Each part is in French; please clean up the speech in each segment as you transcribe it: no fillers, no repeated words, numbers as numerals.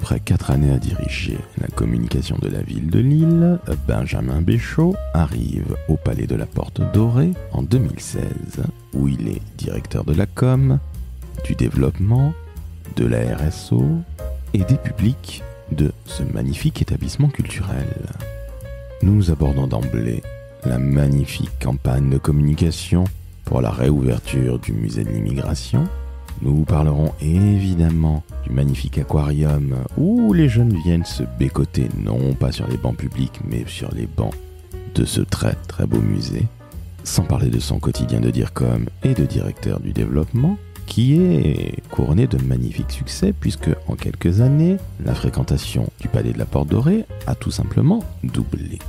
Après 4 années à diriger la communication de la ville de Lille, Benjamin Béchot arrive au Palais de la Porte Dorée en 2016, où il est directeur de la com, du développement, de la RSO et des publics de ce magnifique établissement culturel. Nous abordons d'emblée la magnifique campagne de communication pour la réouverture du musée de l'immigration. Nous vous parlerons évidemment du magnifique aquarium où les jeunes viennent se bécoter, non pas sur les bancs publics, mais sur les bancs de ce très très beau musée. Sans parler de son quotidien de DIRCOM et de directeur du développement, qui est couronné de magnifiques succès, puisque en quelques années, la fréquentation du Palais de la Porte Dorée a tout simplement doublé.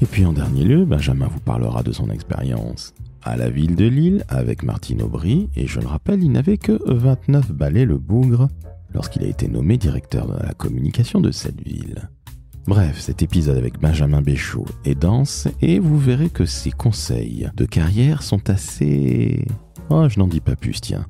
Et puis en dernier lieu, Benjamin vous parlera de son expérience à la ville de Lille avec Martine Aubry, et je le rappelle, il n'avait que 29 balais le bougre lorsqu'il a été nommé directeur de la communication de cette ville. Bref, cet épisode avec Benjamin Béchot est dense, et vous verrez que ses conseils de carrière sont assez... Oh, je n'en dis pas plus, tiens.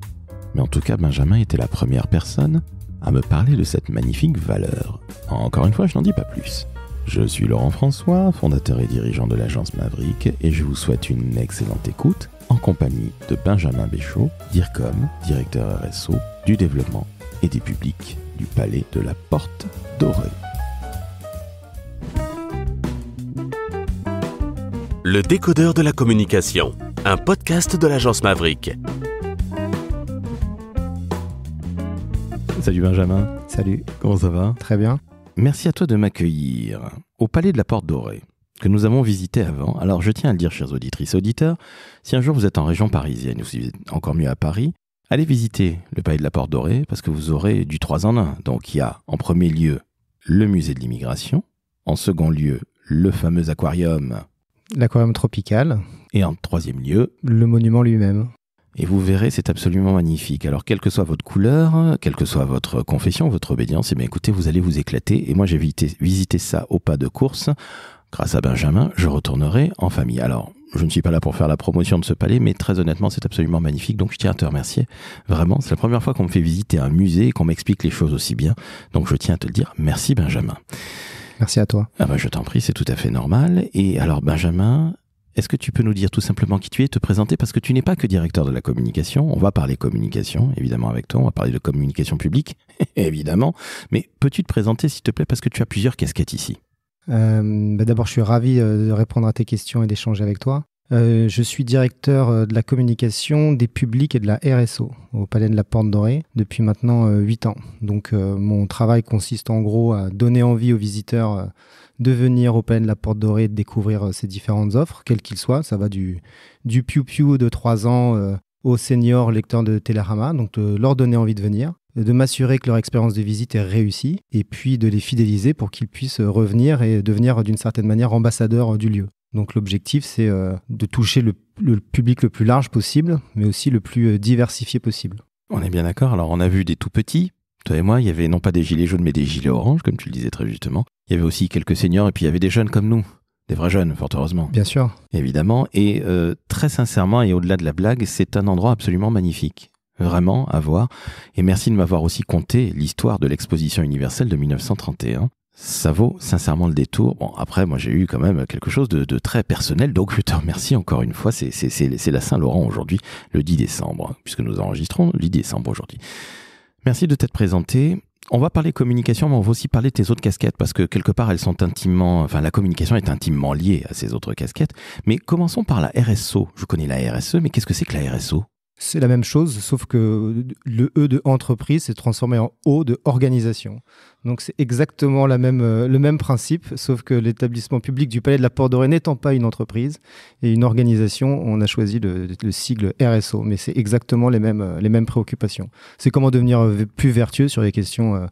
Mais en tout cas, Benjamin était la première personne à me parler de cette magnifique valeur. Encore une fois, je n'en dis pas plus. Je suis Laurent François, fondateur et dirigeant de l'agence Maverick, et je vous souhaite une excellente écoute en compagnie de Benjamin Béchot, DIRCOM, directeur RSO, du développement et des publics du Palais de la Porte Dorée. Le décodeur de la communication, un podcast de l'agence Maverick. Salut Benjamin. Salut. Comment ça va ? Très bien. Merci à toi de m'accueillir au Palais de la Porte Dorée, que nous avons visité avant. Alors je tiens à le dire, chers auditrices et auditeurs, si un jour vous êtes en région parisienne, ou si vous êtes encore mieux à Paris, allez visiter le Palais de la Porte Dorée, parce que vous aurez du 3 en 1. Donc il y a en premier lieu le musée de l'immigration, en second lieu le fameux aquarium, L'aquarium tropical. Et en troisième lieu, le monument lui-même. Et vous verrez, c'est absolument magnifique. Alors, quelle que soit votre couleur, quelle que soit votre confession, votre obédience, eh bien, écoutez, vous allez vous éclater. Et moi, j'ai visité ça au pas de course. Grâce à Benjamin, je retournerai en famille. Alors, je ne suis pas là pour faire la promotion de ce palais, mais très honnêtement, c'est absolument magnifique. Donc, je tiens à te remercier. Vraiment, c'est la première fois qu'on me fait visiter un musée et qu'on m'explique les choses aussi bien. Donc, je tiens à te le dire. Merci, Benjamin. Merci à toi. Ah ben, je t'en prie, c'est tout à fait normal. Et alors, Benjamin... Est-ce que tu peux nous dire tout simplement qui tu es, te présenter, parce que tu n'es pas que directeur de la communication, on va parler communication, évidemment avec toi, on va parler de communication publique, évidemment, mais peux-tu te présenter s'il te plaît, parce que tu as plusieurs casquettes ici. D'abord, je suis ravi de répondre à tes questions et d'échanger avec toi. Je suis directeur de la communication, des publics et de la RSO au Palais de la Porte Dorée depuis maintenant 8 ans. Donc mon travail consiste en gros à donner envie aux visiteurs de venir au Palais de la Porte Dorée et de découvrir ces différentes offres, quelles qu'ils soient. Ça va du piou-piou de 3 ans aux seniors lecteurs de Télérama, donc de leur donner envie de venir, de m'assurer que leur expérience de visite est réussie et puis de les fidéliser pour qu'ils puissent revenir et devenir d'une certaine manière ambassadeurs du lieu. Donc l'objectif, c'est de toucher le public le plus large possible, mais aussi le plus diversifié possible. On est bien d'accord. Alors on a vu des tout petits. Toi et moi, il y avait non pas des gilets jaunes, mais des gilets oranges, comme tu le disais très justement. Il y avait aussi quelques seniors, et puis il y avait des jeunes comme nous. Des vrais jeunes, fort heureusement. Bien sûr. Évidemment. Et très sincèrement, et au-delà de la blague, c'est un endroit absolument magnifique. Vraiment à voir. Et merci de m'avoir aussi conté l'histoire de l'exposition universelle de 1931. Ça vaut sincèrement le détour. Bon, après, moi, j'ai eu quand même quelque chose de très personnel, donc je te remercie encore une fois. C'est la Saint-Laurent aujourd'hui, le 10 décembre, puisque nous enregistrons le 10 décembre aujourd'hui. Merci de t'être présenté. On va parler communication, mais on va aussi parler de tes autres casquettes, parce que quelque part, elles sont intimement... Enfin, la communication est intimement liée à ces autres casquettes. Mais commençons par la RSO. Je connais la RSE, mais qu'est-ce que c'est que la RSO ? C'est la même chose, sauf que le E de entreprise s'est transformé en O de organisation. Donc c'est exactement le même principe, sauf que l'établissement public du Palais de la Porte Dorée n'étant pas une entreprise et une organisation, on a choisi le sigle RSO, mais c'est exactement les mêmes préoccupations. C'est comment devenir plus vertueux sur les questions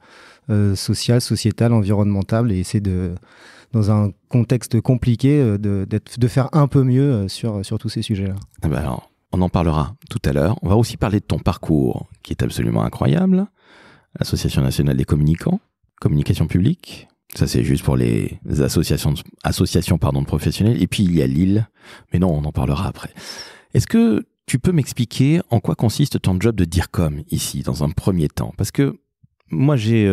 sociales, sociétales, environnementales, et essayer dans un contexte compliqué de faire un peu mieux sur tous ces sujets-là. Ah ben alors, on en parlera tout à l'heure. On va aussi parler de ton parcours, qui est absolument incroyable. L'Association nationale des communicants, communication publique. Ça, c'est juste pour les associations de professionnels. Et puis, il y a Lille. Mais non, on en parlera après. Est-ce que tu peux m'expliquer en quoi consiste ton job de DIRCOM ici, dans un premier temps ? Parce que moi, j'ai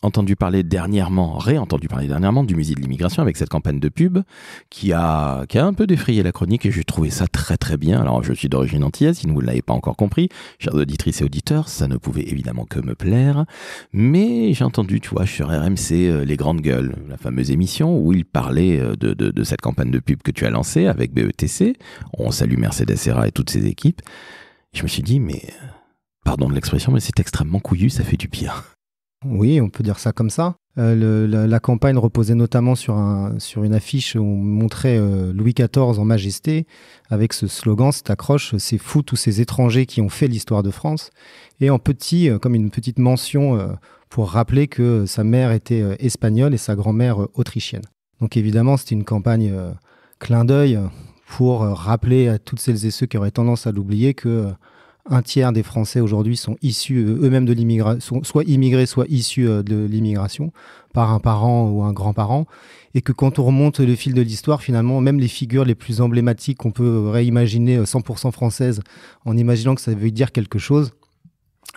réentendu parler dernièrement du musée de l'immigration avec cette campagne de pub qui a un peu défrayé la chronique et j'ai trouvé ça très très bien. Alors je suis d'origine antillaise, si vous ne l'avez pas encore compris, chers auditrices et auditeurs, ça ne pouvait évidemment que me plaire, mais j'ai entendu, tu vois, sur RMC, Les Grandes Gueules, la fameuse émission où il parlait de cette campagne de pub que tu as lancée avec BETC. On salue Mercedes Serra et toutes ses équipes. Et je me suis dit, mais pardon de l'expression, mais c'est extrêmement couillu, ça fait du pire. Oui, on peut dire ça comme ça. La campagne reposait notamment sur une affiche où on montrait Louis XIV en majesté avec ce slogan, cette accroche, c'est fou tous ces étrangers qui ont fait l'histoire de France. Et en petit, comme une petite mention pour rappeler que sa mère était espagnole et sa grand-mère autrichienne. Donc évidemment, c'était une campagne clin d'œil pour rappeler à toutes celles et ceux qui auraient tendance à l'oublier que un tiers des Français aujourd'hui sont issus eux-mêmes de l'immigration, soit immigrés, soit issus de l'immigration, par un parent ou un grand-parent, et que quand on remonte le fil de l'histoire, finalement, même les figures les plus emblématiques qu'on peut réimaginer 100% françaises, en imaginant que ça veut dire quelque chose,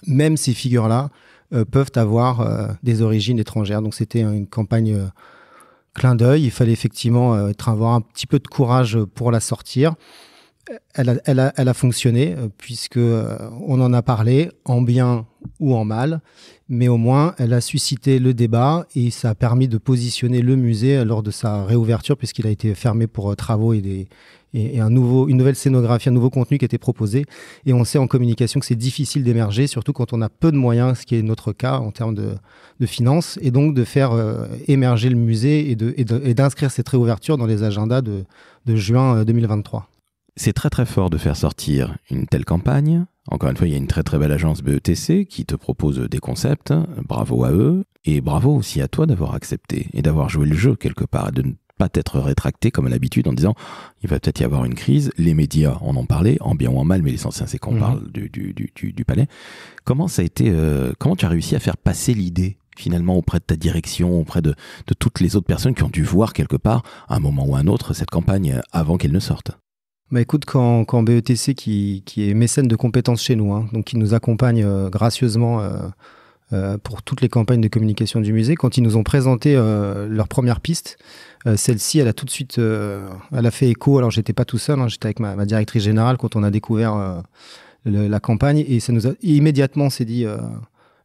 même ces figures-là peuvent avoir des origines étrangères. Donc c'était une campagne clin d'œil, il fallait effectivement avoir un petit peu de courage pour la sortir. Elle a fonctionné puisque on en a parlé en bien ou en mal, mais au moins elle a suscité le débat et ça a permis de positionner le musée lors de sa réouverture puisqu'il a été fermé pour travaux et une nouvelle scénographie, un nouveau contenu qui était proposé. Et on sait en communication que c'est difficile d'émerger, surtout quand on a peu de moyens, ce qui est notre cas en termes de finances, et donc de faire émerger le musée et d'inscrire cette réouverture dans les agendas de juin 2023. C'est très très fort de faire sortir une telle campagne. Encore une fois, il y a une très très belle agence BETC qui te propose des concepts. Bravo à eux. Et bravo aussi à toi d'avoir accepté et d'avoir joué le jeu quelque part. De ne pas t'être rétracté comme à l'habitude en disant il va peut-être y avoir une crise. Les médias, on en parlait, en bien ou en mal, mais l'essentiel c'est qu'on parle du palais. Comment ça a été, comment tu as réussi à faire passer l'idée finalement auprès de ta direction, auprès de toutes les autres personnes qui ont dû voir quelque part, à un moment ou à un autre, cette campagne avant qu'elle ne sorte? Bah écoute, quand BETC, qui est mécène de compétences chez nous, donc qui nous accompagne gracieusement pour toutes les campagnes de communication du musée, quand ils nous ont présenté leur première piste, celle-ci, elle a tout de suite, elle a fait écho. Alors j'étais pas tout seul, j'étais avec ma directrice générale quand on a découvert la campagne et ça nous a immédiatement, on s'est dit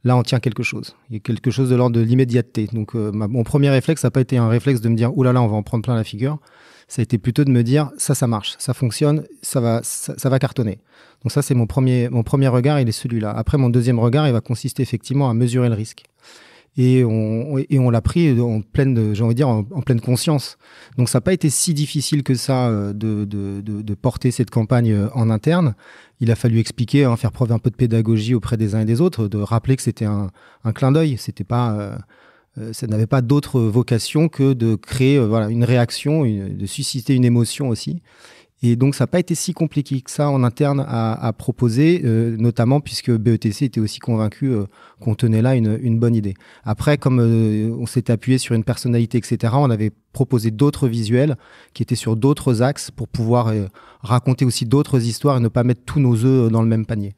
là on tient quelque chose. Il y a quelque chose de l'ordre de l'immédiateté. Donc mon premier réflexe, ça n'a pas été un réflexe de me dire oulala, on va en prendre plein la figure. Ça a été plutôt de me dire ça marche, ça fonctionne, ça va cartonner. Donc ça c'est mon premier regard, il est celui-là. Après mon deuxième regard, il va consister effectivement à mesurer le risque. Et on l'a pris en pleine, j'ai envie de dire, en pleine conscience. Donc ça n'a pas été si difficile que ça de porter cette campagne en interne. Il a fallu expliquer, faire preuve un peu de pédagogie auprès des uns et des autres, de rappeler que c'était un clin d'œil. C'était pas ça n'avait pas d'autre vocation que de créer une réaction, de susciter une émotion aussi. Et donc, ça n'a pas été si compliqué que ça en interne à proposer, notamment puisque BETC était aussi convaincu qu'on tenait là une bonne idée. Après, comme on s'était appuyé sur une personnalité, etc., on avait proposé d'autres visuels qui étaient sur d'autres axes pour pouvoir raconter aussi d'autres histoires et ne pas mettre tous nos œufs dans le même panier.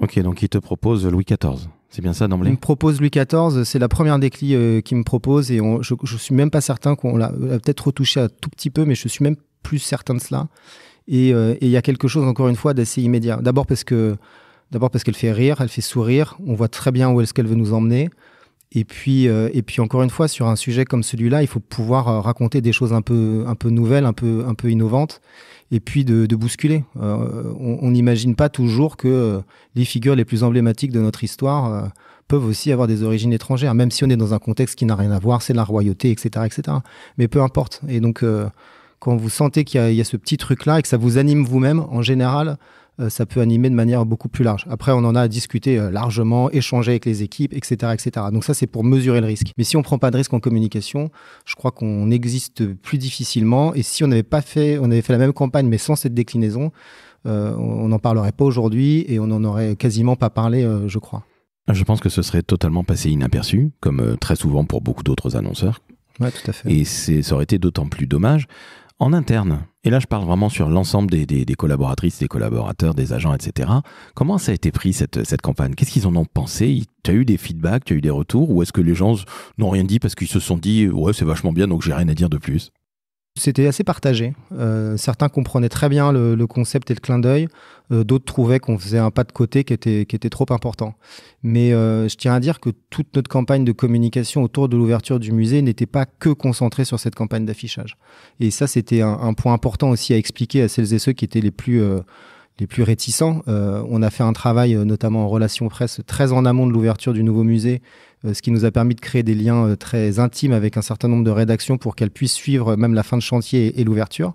Ok, donc il te propose Louis XIV. C'est bien ça d'emblée? Il me propose Louis XIV, c'est la première des clés qu'il me propose et je suis même pas certain qu'on l'a peut-être retouché un tout petit peu, mais je suis même plus certain de cela. Et il y a quelque chose, encore une fois, d'assez immédiat. D'abord parce qu'elle fait rire, elle fait sourire, on voit très bien où est-ce qu'elle veut nous emmener. Et puis encore une fois, sur un sujet comme celui-là, il faut pouvoir raconter des choses un peu nouvelles, un peu innovantes, et puis de bousculer. On n'imagine pas toujours que les figures les plus emblématiques de notre histoire peuvent aussi avoir des origines étrangères, même si on est dans un contexte qui n'a rien à voir, c'est la royauté, etc., etc. Mais peu importe. Et donc, quand vous sentez qu'il y a ce petit truc-là et que ça vous anime vous-même, en général, ça peut animer de manière beaucoup plus large. Après, on en a discuté largement, échangé avec les équipes, etc., etc. Donc ça, c'est pour mesurer le risque. Mais si on ne prend pas de risque en communication, je crois qu'on existe plus difficilement. Et si on avait fait la même campagne, mais sans cette déclinaison, on n'en parlerait pas aujourd'hui et on n'en aurait quasiment pas parlé, je crois. Je pense que ce serait totalement passé inaperçu, comme très souvent pour beaucoup d'autres annonceurs. Ouais, tout à fait. Et ça aurait été d'autant plus dommage. En interne, Et là, je parle vraiment sur l'ensemble des collaboratrices, des collaborateurs, des agents, etc. Comment ça a été pris, cette campagne? Qu'est-ce qu'ils en ont pensé? Tu as eu des feedbacks, tu as eu des retours? Ou est-ce que les gens n'ont rien dit parce qu'ils se sont dit « Ouais, c'est vachement bien, donc j'ai rien à dire de plus ». C'était assez partagé. Certains comprenaient très bien le concept et le clin d'œil. D'autres trouvaient qu'on faisait un pas de côté qui était trop important. Mais je tiens à dire que toute notre campagne de communication autour de l'ouverture du musée n'était pas que concentrée sur cette campagne d'affichage. Et ça, c'était un point important aussi à expliquer à celles et ceux qui étaient les plus réticents. On a fait un travail, notamment en relations presse, très en amont de l'ouverture du nouveau musée, ce qui nous a permis de créer des liens très intimes avec un certain nombre de rédactions pour qu'elles puissent suivre même la fin de chantier et l'ouverture.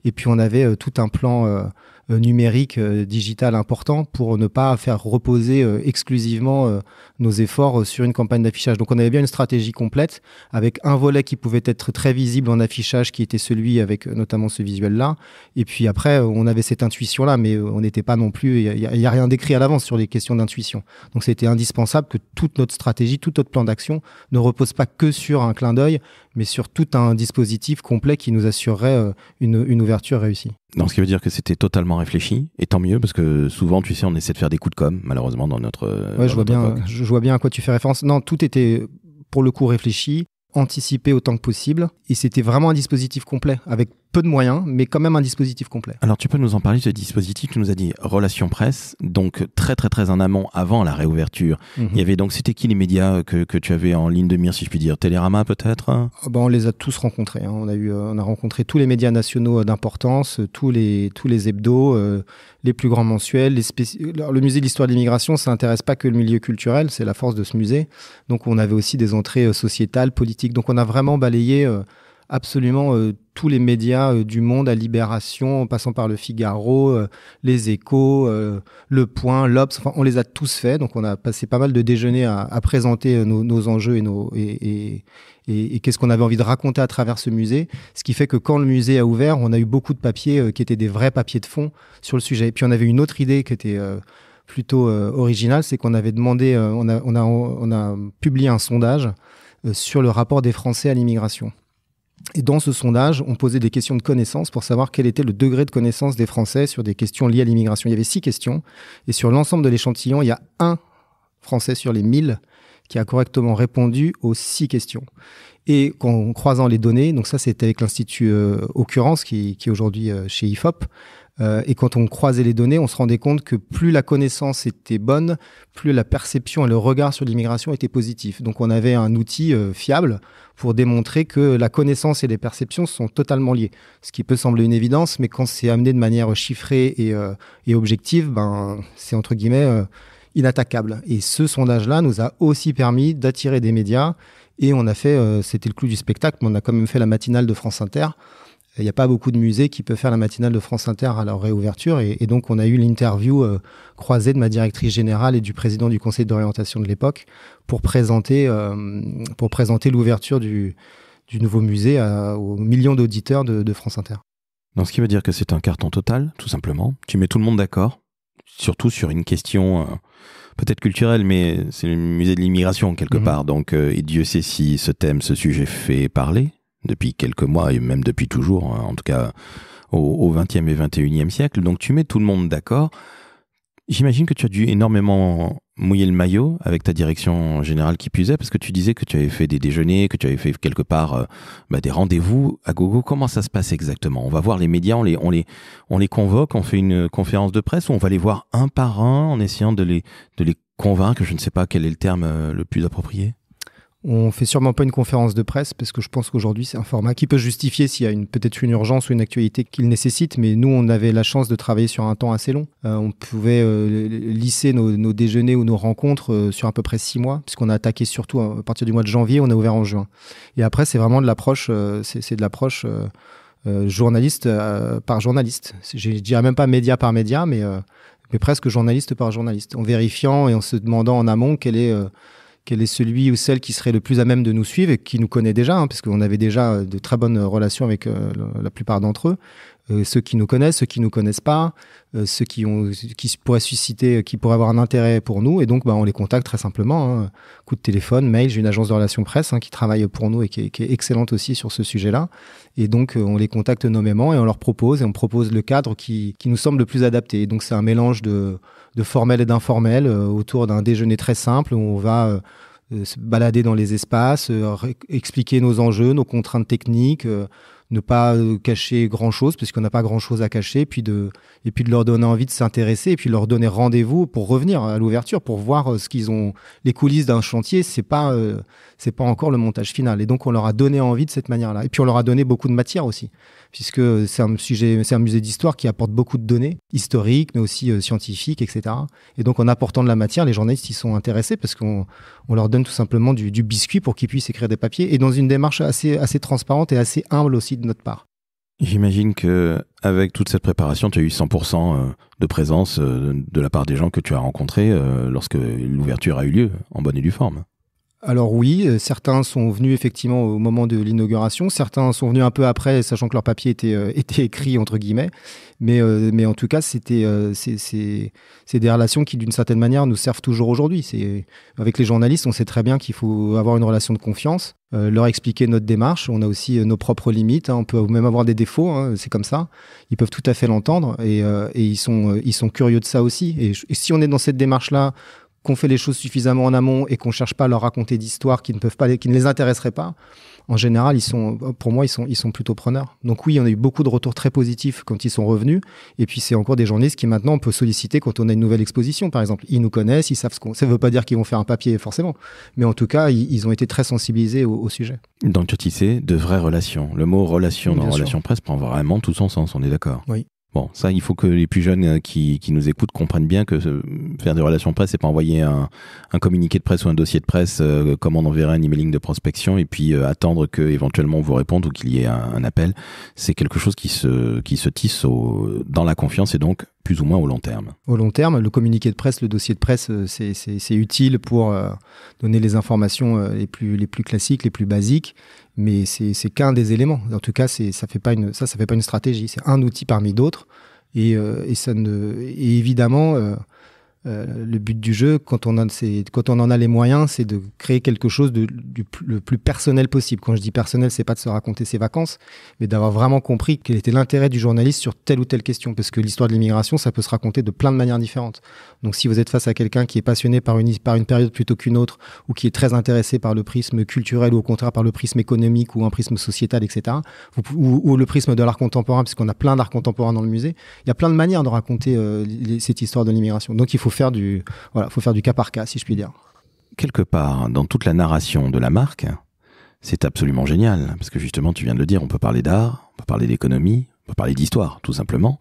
Et puis on avait tout un plan numérique, digital important pour ne pas faire reposer exclusivement nos efforts sur une campagne d'affichage. Donc on avait bien une stratégie complète avec un volet qui pouvait être très visible en affichage qui était celui avec notamment ce visuel-là. Et puis après, on avait cette intuition-là, mais on n'était pas non plus... Il n'y a rien d'écrit à l'avance sur les questions d'intuition. Donc c'était indispensable que toute notre stratégie, tout notre plan d'action ne repose pas que sur un clin d'œil, mais sur tout un dispositif complet qui nous assurerait une ouverture réussie. Donc, ce qui veut dire que c'était totalement réfléchi, et tant mieux, parce que souvent, tu sais, on essaie de faire des coups de com', malheureusement, dans notre... Ouais, je vois bien à quoi tu fais référence. Non, tout était, pour le coup, réfléchi, anticipé autant que possible, et c'était vraiment un dispositif complet, avec peu de moyens, mais quand même un dispositif complet. Alors, tu peux nous en parler de ce dispositif? Tu nous as dit relations presse, donc très très très en amont, avant la réouverture. Il y avait donc, c'était qui les médias que tu avais en ligne de mire, si je puis dire? Télérama peut-être? On les a tous rencontrés. On a rencontré tous les médias nationaux d'importance, tous les hebdos, les plus grands mensuels. Le musée de l'histoire de l'immigration, ça n'intéresse pas que le milieu culturel, c'est la force de ce musée. Donc on avait aussi des entrées sociétales, politiques. Donc on a vraiment balayé absolument tous les médias du monde, à Libération, en passant par Le Figaro, Les Échos, Le Point, l'Obs. Enfin, on les a tous faits. Donc, on a passé pas mal de déjeuners à présenter nos enjeux et qu'est-ce qu'on avait envie de raconter à travers ce musée. Ce qui fait que quand le musée a ouvert, on a eu beaucoup de papiers qui étaient des vrais papiers de fond sur le sujet. Et puis, on avait une autre idée qui était plutôt originale, c'est qu'on avait demandé, on a publié un sondage sur le rapport des Français à l'immigration. Et dans ce sondage, on posait des questions de connaissance pour savoir quel était le degré de connaissance des Français sur des questions liées à l'immigration. Il y avait 6 questions, et sur l'ensemble de l'échantillon, il y a un Français sur les 1000 qui a correctement répondu aux 6 questions. Et en croisant les données, donc ça c'était avec l'Institut Occurrence qui est aujourd'hui chez IFOP, et quand on croisait les données, on se rendait compte que plus la connaissance était bonne, plus la perception et le regard sur l'immigration étaient positifs. Donc on avait un outil fiable pour démontrer que la connaissance et les perceptions sont totalement liées. Ce qui peut sembler une évidence, mais quand c'est amené de manière chiffrée et objective, c'est entre guillemets inattaquable. Et ce sondage-là nous a aussi permis d'attirer des médias, et on a fait, c'était le clou du spectacle, mais on a quand même fait la matinale de France Inter. Il n'y a pas beaucoup de musées qui peuvent faire la matinale de France Inter à leur réouverture. Et donc, on a eu l'interview croisée de ma directrice générale et du président du conseil d'orientation de l'époque pour présenter l'ouverture du nouveau musée aux millions d'auditeurs de France Inter. Donc, ce qui veut dire que c'est un carton total, tout simplement. Tu mets tout le monde d'accord, surtout sur une question peut-être culturelle, mais c'est le musée de l'immigration quelque part. Donc, et Dieu sait si ce sujet fait parler depuis quelques mois et même depuis toujours, en tout cas au XXe et XXIe siècle. Donc tu mets tout le monde d'accord. J'imagine que tu as dû énormément mouiller le maillot avec ta direction générale qui puisait, parce que tu disais que tu avais fait des déjeuners, que tu avais fait quelque part des rendez-vous à gogo. Comment ça se passe exactement? On va voir les médias, on les convoque, on fait une conférence de presse, ou on va les voir un par un en essayant de les convaincre? Je ne sais pas quel est le terme le plus approprié. On fait sûrement pas une conférence de presse parce que je pense qu'aujourd'hui c'est un format qui peut justifier s'il y a peut-être une urgence ou une actualité qu'il nécessite, mais nous on avait la chance de travailler sur un temps assez long. On pouvait lisser nos déjeuners ou nos rencontres sur à peu près 6 mois, puisqu'on a attaqué surtout à partir du mois de janvier, on a ouvert en juin. Et après c'est vraiment de l'approche, c'est de l'approche journaliste par journaliste. Je dirais même pas média par média, mais presque journaliste par journaliste, en vérifiant et en se demandant en amont quel est celui ou celle qui serait le plus à même de nous suivre et qui nous connaît déjà, parce qu'on avait déjà de très bonnes relations avec la plupart d'entre eux. ceux qui nous connaissent, ceux qui nous connaissent pas, ceux qui pourraient susciter, qui pourraient avoir un intérêt pour nous. Et donc, on les contacte très simplement. Coup de téléphone, mail. J'ai une agence de relations presse qui travaille pour nous et qui est excellente aussi sur ce sujet-là. Et donc, on les contacte nommément et on leur propose le cadre qui nous semble le plus adapté. Et donc, c'est un mélange de formel et d'informel autour d'un déjeuner très simple où on va se balader dans les espaces, expliquer nos enjeux, nos contraintes techniques, ne pas cacher grand-chose parce qu'on n'a pas grand-chose à cacher, puis de leur donner envie de s'intéresser et puis leur donner rendez-vous pour revenir à l'ouverture, pour voir ce qu'ils ont, les coulisses d'un chantier. C'est pas encore le montage final. Et donc on leur a donné envie de cette manière-là. Et puis on leur a donné beaucoup de matière aussi, puisque c'est un musée d'histoire qui apporte beaucoup de données historiques, mais aussi scientifiques, etc. Et donc en apportant de la matière, les journalistes y sont intéressés parce qu'on leur donne tout simplement du biscuit pour qu'ils puissent écrire des papiers, et dans une démarche assez transparente et assez humble aussi de notre part. J'imagine qu'avec toute cette préparation, tu as eu 100% de présence de la part des gens que tu as rencontrés lorsque l'ouverture a eu lieu, en bonne et due forme. Alors oui, certains sont venus effectivement au moment de l'inauguration, certains sont venus un peu après, sachant que leur papier était écrit entre guillemets, mais en tout cas c'est des relations qui d'une certaine manière nous servent toujours aujourd'hui. Avec les journalistes, on sait très bien qu'il faut avoir une relation de confiance, leur expliquer notre démarche. On a aussi nos propres limites, on peut même avoir des défauts, c'est comme ça. Ils peuvent tout à fait l'entendre et ils sont curieux de ça aussi. Et si on est dans cette démarche-là, qu'on fait les choses suffisamment en amont et qu'on cherche pas à leur raconter d'histoires qui ne les intéresseraient pas, en général, pour moi, ils sont plutôt preneurs. Donc oui, on a eu beaucoup de retours très positifs quand ils sont revenus. Et puis, c'est encore des journalistes qui maintenant on peut solliciter quand on a une nouvelle exposition, par exemple. Ils nous connaissent, ils savent ça ne veut pas dire qu'ils vont faire un papier forcément. Mais en tout cas, ils ont été très sensibilisés au sujet. Donc tu tissais de vraies relations. Le mot relation dans relation presse prend vraiment tout son sens, on est d'accord? Oui. Bon, ça, il faut que les plus jeunes qui nous écoutent comprennent bien que faire des relations presse, c'est pas envoyer un communiqué de presse ou un dossier de presse comme on enverrait un emailing de prospection et puis attendre que éventuellement on vous réponde ou qu'il y ait un appel. C'est quelque chose qui se tisse dans la confiance et donc plus ou moins au long terme. Au long terme, le communiqué de presse, le dossier de presse, c'est utile pour donner les informations les plus classiques, les plus basiques. Mais c'est qu'un des éléments. En tout cas, ça fait pas une stratégie. C'est un outil parmi d'autres. Et évidemment, le but du jeu, quand on en a les moyens, c'est de créer quelque chose le plus personnel possible. Quand je dis personnel, c'est pas de se raconter ses vacances, mais d'avoir vraiment compris quel était l'intérêt du journaliste sur telle ou telle question. Parce que l'histoire de l'immigration, ça peut se raconter de plein de manières différentes. Donc si vous êtes face à quelqu'un qui est passionné par une période plutôt qu'une autre, ou qui est très intéressé par le prisme culturel, ou au contraire par le prisme économique, ou un prisme sociétal, etc., ou le prisme de l'art contemporain, puisqu'on a plein d'art contemporain dans le musée, il y a plein de manières de raconter cette histoire de l'immigration. Donc il faut faire du cas par cas, si je puis dire. Quelque part, dans toute la narration de la marque, c'est absolument génial, parce que justement, tu viens de le dire, on peut parler d'art, on peut parler d'économie, on peut parler d'histoire, tout simplement.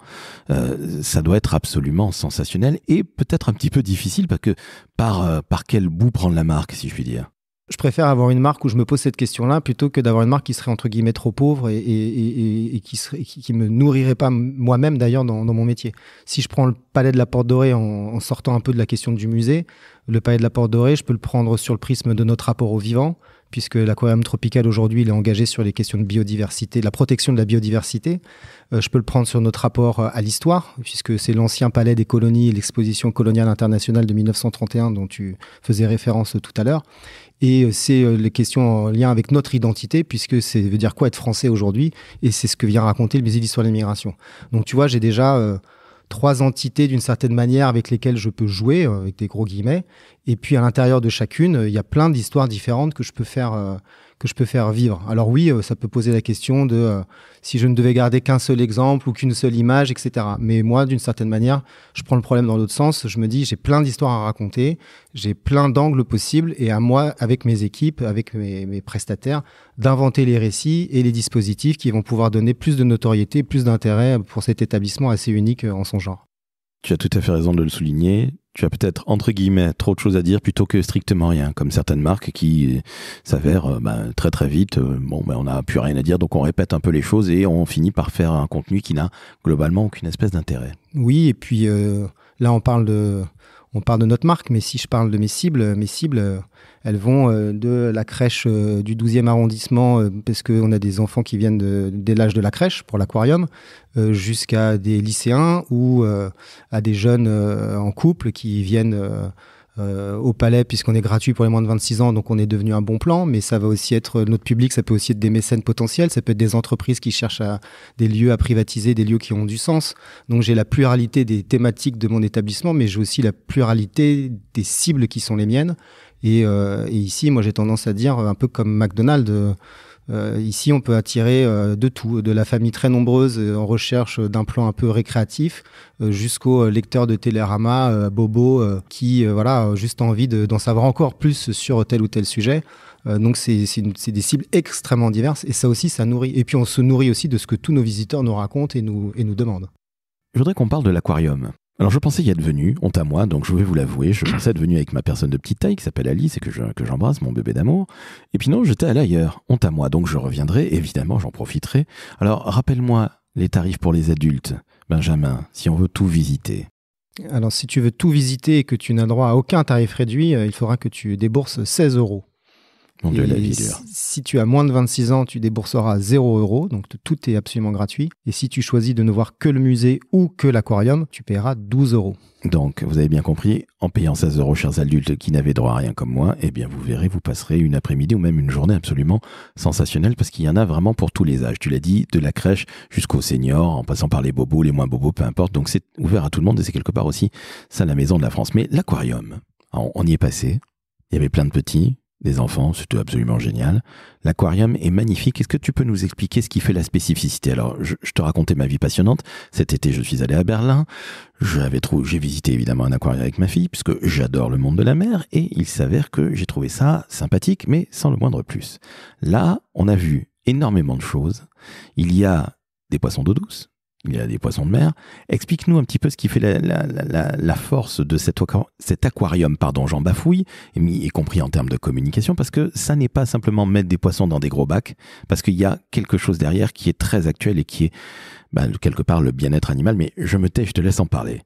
Ça doit être absolument sensationnel et peut-être un petit peu difficile, parce que par quel bout prendre la marque, si je puis dire? Je préfère avoir une marque où je me pose cette question-là plutôt que d'avoir une marque qui serait entre guillemets trop pauvre et qui me nourrirait pas moi-même d'ailleurs dans mon métier. Si je prends le Palais de la Porte Dorée en sortant un peu de la question du musée, le Palais de la Porte Dorée, je peux le prendre sur le prisme de notre rapport au vivant, puisque l'aquarium tropical aujourd'hui, il est engagé sur les questions de biodiversité, de la protection de la biodiversité. Je peux le prendre sur notre rapport à l'histoire, puisque c'est l'ancien palais des colonies et l'exposition coloniale internationale de 1931 dont tu faisais référence tout à l'heure. Et c'est les questions en lien avec notre identité, puisque ça veut dire quoi être français aujourd'hui, et c'est ce que vient raconter le musée d'histoire de l'immigration. Donc tu vois, j'ai déjà 3 entités d'une certaine manière avec lesquelles je peux jouer, avec des gros guillemets. Et puis à l'intérieur de chacune, il y a plein d'histoires différentes que je peux faire vivre. Alors oui, ça peut poser la question de si je ne devais garder qu'un seul exemple ou qu'une seule image, etc. Mais moi, d'une certaine manière, je prends le problème dans l'autre sens. Je me dis, j'ai plein d'histoires à raconter, j'ai plein d'angles possibles, et à moi, avec mes équipes, avec mes prestataires, d'inventer les récits et les dispositifs qui vont pouvoir donner plus de notoriété, plus d'intérêt pour cet établissement assez unique en son genre. Tu as tout à fait raison de le souligner. Tu as peut-être, entre guillemets, trop de choses à dire plutôt que strictement rien, comme certaines marques qui s'avèrent très très vite, on n'a plus rien à dire, donc on répète un peu les choses et on finit par faire un contenu qui n'a globalement aucune espèce d'intérêt. Oui, et puis là on parle on parle de notre marque, mais si je parle de mes cibles, elles vont de la crèche du 12e arrondissement, parce qu'on a des enfants qui viennent dès l'âge de la crèche pour l'aquarium, jusqu'à des lycéens ou à des jeunes en couple qui viennent au Palais, puisqu'on est gratuit pour les moins de 26 ans, donc on est devenu un bon plan, mais ça va aussi être notre public, ça peut aussi être des mécènes potentiels, ça peut être des entreprises qui cherchent des lieux à privatiser, des lieux qui ont du sens. Donc j'ai la pluralité des thématiques de mon étabbissement, mais j'ai aussi la pluralité des cibles qui sont les miennes. Et ici, moi j'ai tendance à dire, un peu comme McDonald's, ici, on peut attirer de tout, de la famille très nombreuse en recherche d'un plan un peu récréatif, jusqu'au lecteur de Télérama, Bobo, qui juste envie d'en savoir encore plus sur tel ou tel sujet. Donc c'est des cibles extrêmement diverses, et ça aussi, ça nourrit. Et puis on se nourrit aussi de ce que tous nos visiteurs nous racontent et nous demandent. Je voudrais qu'on parle de l'aquarium. Alors je pensais y être venu, honte à moi, donc je vais vous l'avouer, je pensais être venu avec ma personne de petite taille qui s'appelle Alice et que j'embrasse, mon bébé d'amour. Et puis non, j'étais allé ailleurs, honte à moi, donc je reviendrai, évidemment, j'en profiterai. Alors rappelle-moi les tarifs pour les adultes, Benjamin, si on veut tout visiter. Alors si tu veux tout visiter et que tu n'as droit à aucun tarif réduit, il faudra que tu débourses 16 €. Mon Dieu, la vie dure. Si tu as moins de 26 ans, tu débourseras 0 €, donc tout est absolument gratuit. Et si tu choisis de ne voir que le musée ou que l'aquarium, tu paieras 12 €. Donc, vous avez bien compris, en payant 16 €, chers adultes qui n'avaient droit à rien comme moi, eh bien, vous verrez, vous passerez une après-midi ou même une journée absolument sensationnelle parce qu'il y en a vraiment pour tous les âges. Tu l'as dit, de la crèche jusqu'aux seniors, en passant par les bobos, les moins bobos, peu importe. Donc, c'est ouvert à tout le monde et c'est quelque part aussi ça la maison de la France. Mais l'aquarium, on y est passé. Il y avait plein de petits, des enfants, c'était absolument génial. L'aquarium est magnifique. Est-ce que tu peux nous expliquer ce qui fait la spécificité? Alors, je te racontais ma vie passionnante. Cet été, je suis allé à Berlin. J'ai visité évidemment un aquarium avec ma fille, puisque j'adore le monde de la mer, et il s'avère que j'ai trouvé ça sympathique, mais sans le moindre plus. Là, on a vu énormément de choses. Il y a des poissons d'eau douce. Il y a des poissons de mer. Explique-nous un petit peu ce qui fait la force de cet aquarium, j'en bafouille, y compris en termes de communication, parce que ça n'est pas simplement mettre des poissons dans des gros bacs, parce qu'il y a quelque chose derrière qui est très actuel et qui est quelque part le bien-être animal. Mais je me tais, je te laisse en parler.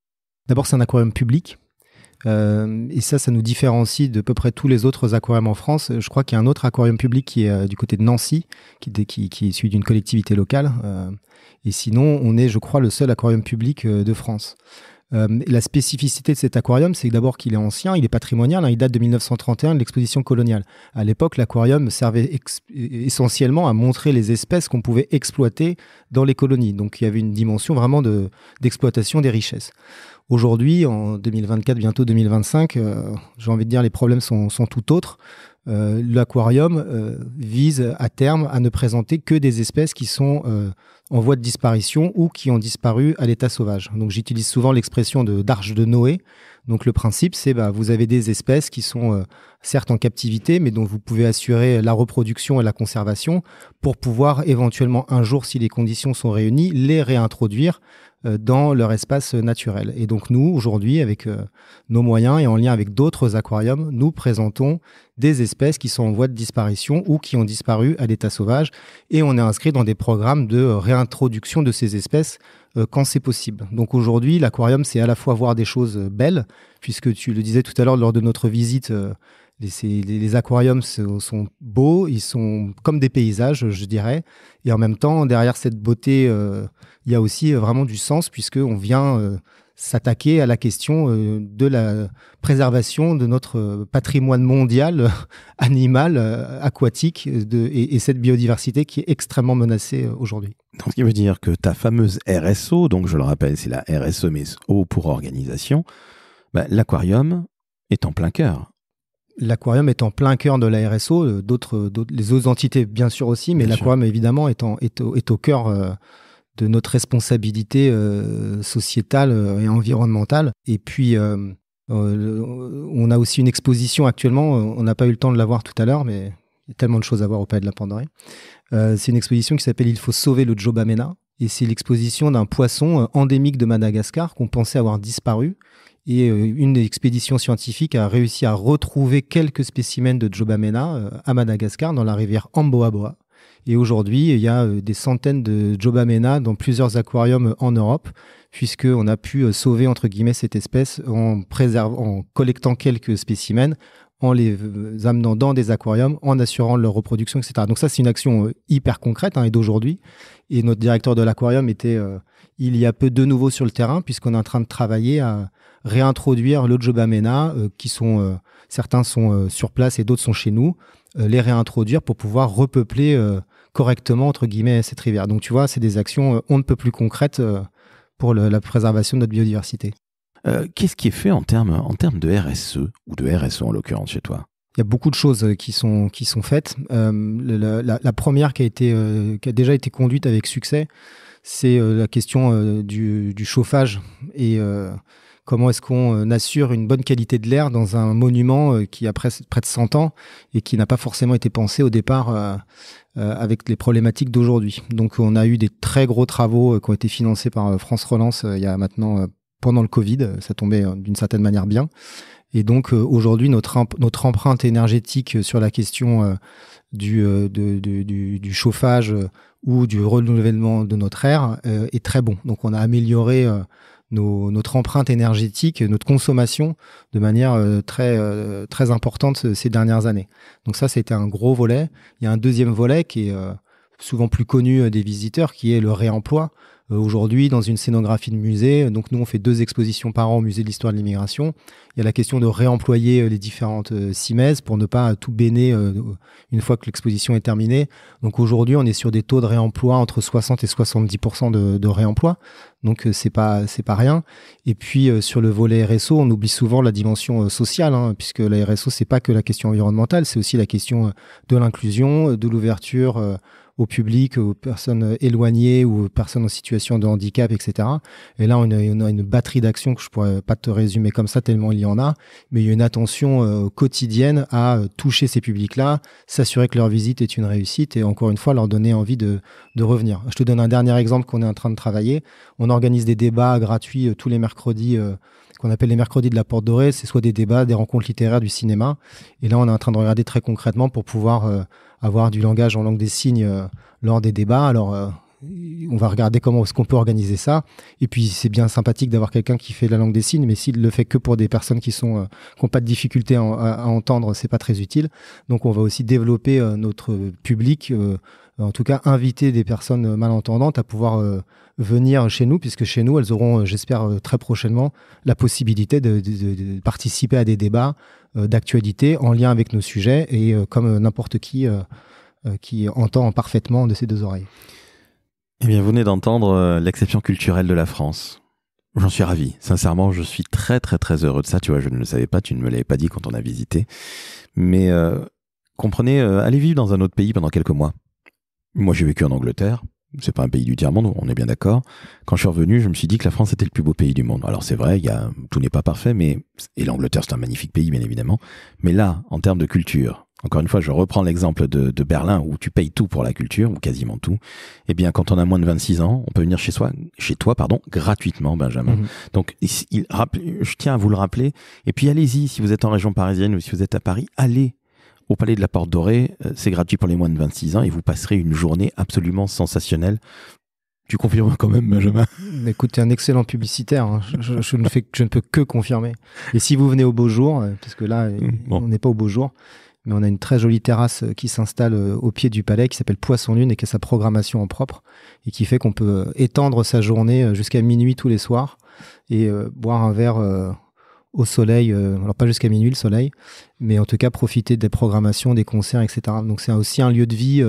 D'abord, c'est un aquarium public. Et ça nous différencie de peu près tous les autres aquariums en France. Je crois qu'il y a un autre aquarium public qui est du côté de Nancy, qui est issu d'une collectivité locale. Et sinon, on est, je crois, le seul aquarium public de France. La spécificité de cet aquarium, c'est d'abord qu'il est ancien, il est patrimonial, il date de 1931, de l'exposition coloniale. À l'époque, l'aquarium servait essentiellement à montrer les espèces qu'on pouvait exploiter dans les colonies. Donc il y avait une dimension vraiment d'exploitation des richesses. Aujourd'hui, en 2024, bientôt 2025, j'ai envie de dire les problèmes sont tout autres. L'aquarium vise à terme à ne présenter que des espèces qui sont en voie de disparition ou qui ont disparu à l'état sauvage. Donc j'utilise souvent l'expression d'arche de Noé. Donc le principe, c'est vous avez des espèces qui sont certes en captivité, mais dont vous pouvez assurer la reproduction et la conservation pour pouvoir éventuellement un jour, si les conditions sont réunies, les réintroduire dans leur espace naturel. Et donc nous, aujourd'hui, avec nos moyens et en lien avec d'autres aquariums, nous présentons des espèces qui sont en voie de disparition ou qui ont disparu à l'état sauvage, et on est inscrit dans des programmes de réintroduction de ces espèces quand c'est possible. Donc aujourd'hui, l'aquarium, c'est à la fois voir des choses belles, puisque tu le disais tout à l'heure lors de notre visite, les aquariums sont beaux, ils sont comme des paysages, je dirais. Et en même temps, derrière cette beauté, il y a aussi vraiment du sens, puisqu'on vient s'attaquer à la question de la préservation de notre patrimoine mondial animal, aquatique, et cette biodiversité qui est extrêmement menacée aujourd'hui. Donc, ce qui veut dire que ta fameuse RSO, donc je le rappelle, c'est la RSE, mais O pour organisation, l'aquarium est en plein cœur. L'aquarium est en plein cœur de la RSO, les autres entités bien sûr aussi, mais l'aquarium évidemment est au cœur de notre responsabilité sociétale et environnementale. Et puis, on a aussi une exposition actuellement, on n'a pas eu le temps de la voir tout à l'heure, mais il y a tellement de choses à voir au Palais de la Porte Dorée. C'est une exposition qui s'appelle « Il faut sauver le Djobamena ». Et c'est l'exposition d'un poisson endémique de Madagascar qu'on pensait avoir disparu. Et une expédition scientifique a réussi à retrouver quelques spécimens de Djobamena à Madagascar, dans la rivière Amboaboa. Et aujourd'hui, il y a des centaines de Jobamena dans plusieurs aquariums en Europe, puisqu'on a pu sauver, entre guillemets, cette espèce en collectant quelques spécimens, en les amenant dans des aquariums, en assurant leur reproduction, etc. Donc ça, c'est une action hyper concrète et d'aujourd'hui. Et notre directeur de l'aquarium était il y a peu de nouveau sur le terrain, puisqu'on est en train de travailler à réintroduire le Jobamena, certains sont sur place et d'autres sont chez nous, les réintroduire pour pouvoir repeupler correctement, entre guillemets, cette rivière. Donc tu vois, c'est des actions on ne peut plus concrètes pour la préservation de notre biodiversité. Qu'est-ce qui est fait en termes de RSE, ou de RSE en l'occurrence chez toi? Il y a beaucoup de choses qui sont faites. La première qui a déjà été conduite avec succès, c'est la question du chauffage et comment est-ce qu'on assure une bonne qualité de l'air dans un monument qui a près de 100 ans et qui n'a pas forcément été pensé au départ avec les problématiques d'aujourd'hui. Donc on a eu des très gros travaux qui ont été financés par France Relance il y a maintenant pendant le Covid, ça tombait d'une certaine manière bien. Et donc aujourd'hui, notre empreinte énergétique sur la question du chauffage ou du renouvellement de notre air est très bon. Donc on a amélioré notre empreinte énergétique, notre consommation de manière très importante ces dernières années. Donc ça, c'était un gros volet. Il y a un deuxième volet qui est souvent plus connu des visiteurs, qui est le réemploi. Aujourd'hui, dans une scénographie de musée, donc nous on fait 2 expositions par an au musée de l'histoire de l'immigration. Il y a la question de réemployer les différentes cimaises pour ne pas tout béner une fois que l'exposition est terminée. Donc aujourd'hui, on est sur des taux de réemploi entre 60 et 70% de réemploi. Donc c'est pas rien. Et puis sur le volet RSO, on oublie souvent la dimension sociale, puisque la RSO c'est pas que la question environnementale, c'est aussi la question de l'inclusion, de l'ouverture au public, aux personnes éloignées ou aux personnes en situation de handicap, etc. Et là, on a une batterie d'actions que je pourrais pas te résumer comme ça tellement il y en a, mais il y a une attention quotidienne à toucher ces publics-là, s'assurer que leur visite est une réussite et encore une fois leur donner envie de revenir. Je te donne un dernier exemple qu'on est en train de travailler. On organise des débats gratuits tous les mercredis qu'on appelle les mercredis de la Porte Dorée. C'est soit des débats, des rencontres littéraires, du cinéma. Et là, on est en train de regarder très concrètement pour pouvoir avoir du langage en langue des signes lors des débats. Alors, on va regarder comment est-ce qu'on peut organiser ça. Et puis, c'est bien sympathique d'avoir quelqu'un qui fait la langue des signes, mais s'il le fait que pour des personnes qui n'ont pas de difficulté à entendre, c'est pas très utile. Donc, on va aussi développer notre public, en tout cas, inviter des personnes malentendantes à pouvoir venir chez nous, puisque chez nous, elles auront, j'espère, très prochainement, la possibilité de participer à des débats d'actualité en lien avec nos sujets et comme n'importe qui entend parfaitement de ses 2 oreilles. Eh bien, vous venez d'entendre l'exception culturelle de la France. J'en suis ravi. Sincèrement, je suis très, très, très heureux de ça. Tu vois, je ne le savais pas, tu ne me l'avais pas dit quand on a visité. Mais comprenez, allez vivre dans un autre pays pendant quelques mois. Moi, j'ai vécu en Angleterre. C'est pas un pays du tiers-monde, on est bien d'accord. Quand je suis revenu, je me suis dit que la France était le plus beau pays du monde. Alors c'est vrai, tout n'est pas parfait, et l'Angleterre c'est un magnifique pays, bien évidemment. Mais là, en termes de culture, encore une fois, je reprends l'exemple de Berlin où tu payes tout pour la culture, ou quasiment tout. Eh bien, quand on a moins de 26 ans, on peut venir chez toi, gratuitement, Benjamin. Mmh. Donc, je tiens à vous le rappeler. Et puis allez-y, si vous êtes en région parisienne ou si vous êtes à Paris, allez au Palais de la Porte Dorée, c'est gratuit pour les moins de 26 ans et vous passerez une journée absolument sensationnelle. Tu confirmes quand même, Benjamin? Écoute, tu es un excellent publicitaire. Je ne peux que confirmer. Et si vous venez au beau jour, parce que là, on n'est pas au beau jour, mais on a une très jolie terrasse qui s'installe au pied du palais qui s'appelle Poisson Lune et qui a sa programmation en propre et qui fait qu'on peut étendre sa journée jusqu'à minuit tous les soirs et boire un verre au soleil, alors pas jusqu'à minuit le soleil, mais en tout cas profiter des programmations, des concerts, etc. Donc c'est aussi un lieu de vie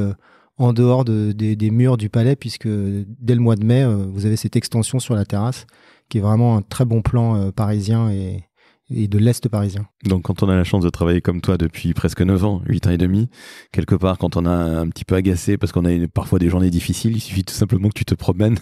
en dehors des murs du palais, puisque dès le mois de mai, vous avez cette extension sur la terrasse, qui est vraiment un très bon plan parisien et de l'Est parisien. Donc quand on a la chance de travailler comme toi depuis presque 9 ans, 8 ans et demi, quelque part quand on a un petit peu agacé parce qu'on a parfois des journées difficiles, il suffit tout simplement que tu te promènes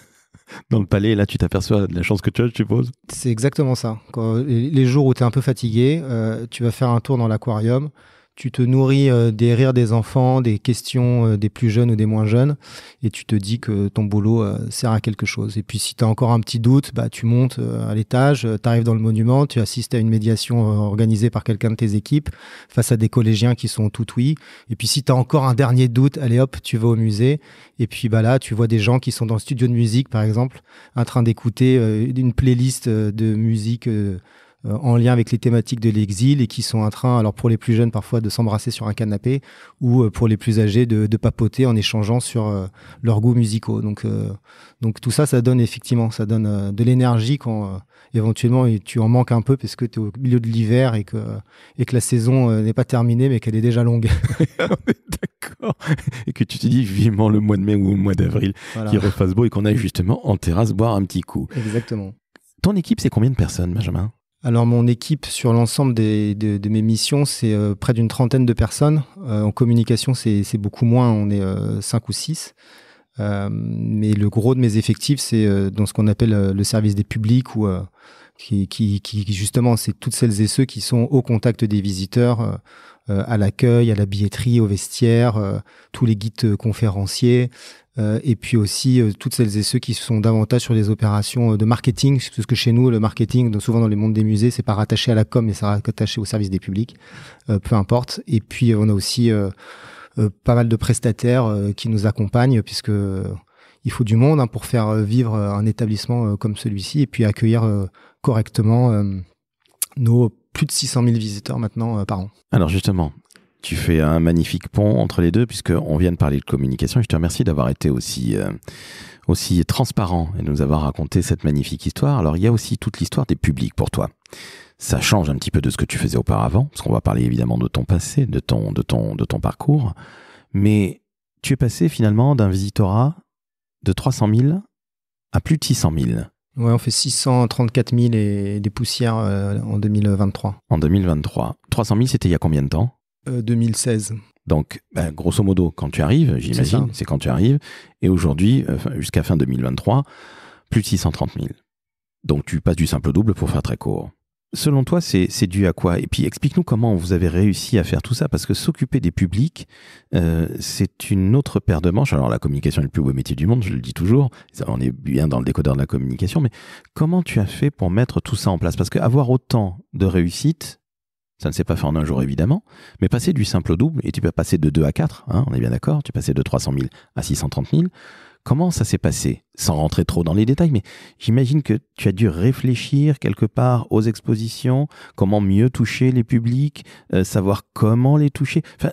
dans le palais et là tu t'aperçois de la chance que tu as, je suppose. C'est exactement ça. Les jours où tu es un peu fatigué, tu vas faire un tour dans l'aquarium, tu te nourris des rires des enfants, des questions des plus jeunes ou des moins jeunes, et tu te dis que ton boulot sert à quelque chose. Et puis si tu as encore un petit doute, tu montes à l'étage, tu arrives dans le monument, tu assistes à une médiation organisée par quelqu'un de tes équipes face à des collégiens qui sont tout oui. Et puis si tu as encore un dernier doute, allez hop, tu vas au musée. Et puis là, tu vois des gens qui sont dans le studio de musique, par exemple, en train d'écouter une playlist de musique en lien avec les thématiques de l'exil et qui sont en train, alors pour les plus jeunes parfois, de s'embrasser sur un canapé ou pour les plus âgés de papoter en échangeant sur leurs goûts musicaux. Donc tout ça, ça donne effectivement, ça donne de l'énergie quand éventuellement tu en manques un peu parce que tu es au milieu de l'hiver et que la saison n'est pas terminée mais qu'elle est déjà longue. D'accord. Et que tu te dis vivement le mois de mai ou le mois d'avril qu'il refasse beau et qu'on aille justement en terrasse boire un petit coup. Exactement. Ton équipe, c'est combien de personnes, Benjamin ? Alors mon équipe sur l'ensemble de mes missions, c'est près d'une 30aine de personnes. En communication, c'est beaucoup moins, on est 5 ou 6. Mais le gros de mes effectifs, c'est dans ce qu'on appelle le service des publics, ou qui justement, c'est toutes celles et ceux qui sont au contact des visiteurs, à l'accueil, à la billetterie, au vestiaire, tous les guides conférenciers, et puis aussi toutes celles et ceux qui sont davantage sur les opérations de marketing, parce que chez nous, le marketing, souvent dans les mondes des musées, c'est pas rattaché à la com, mais c'est rattaché au service des publics, peu importe. Et puis on a aussi pas mal de prestataires qui nous accompagnent, puisque il faut du monde pour faire vivre un établissement comme celui-ci, et puis accueillir correctement nos plus de 600 000 visiteurs maintenant par an. Alors justement, tu fais un magnifique pont entre les deux, puisqu'on vient de parler de communication, et je te remercie d'avoir été aussi transparent et de nous avoir raconté cette magnifique histoire. Alors il y a aussi toute l'histoire des publics pour toi. Ça change un petit peu de ce que tu faisais auparavant, parce qu'on va parler évidemment de ton passé, de ton parcours, mais tu es passé finalement d'un visitorat de 300 000 à plus de 600 000. Ouais, on fait 634 000 et des poussières en 2023. En 2023. 300 000, c'était il y a combien de temps ? 2016. Donc, grosso modo, quand tu arrives, j'imagine, c'est quand tu arrives, et aujourd'hui, jusqu'à fin 2023, plus de 630 000. Donc, tu passes du simple au double pour faire très court. Selon toi, c'est dû à quoi ? Et puis, explique-nous comment vous avez réussi à faire tout ça, parce que s'occuper des publics, c'est une autre paire de manches. Alors, la communication est le plus beau métier du monde, je le dis toujours. On est bien dans le décodeur de la communication, mais comment tu as fait pour mettre tout ça en place ? Parce qu'avoir autant de réussite, ça ne s'est pas fait en un jour, évidemment, mais passer du simple au double, et tu peux passer de 2 à 4, hein, on est bien d'accord, tu es passé de 300 000 à 630 000. Comment ça s'est passé ? Sans rentrer trop dans les détails, mais j'imagine que tu as dû réfléchir quelque part aux expositions, comment mieux toucher les publics, savoir comment les toucher. Enfin,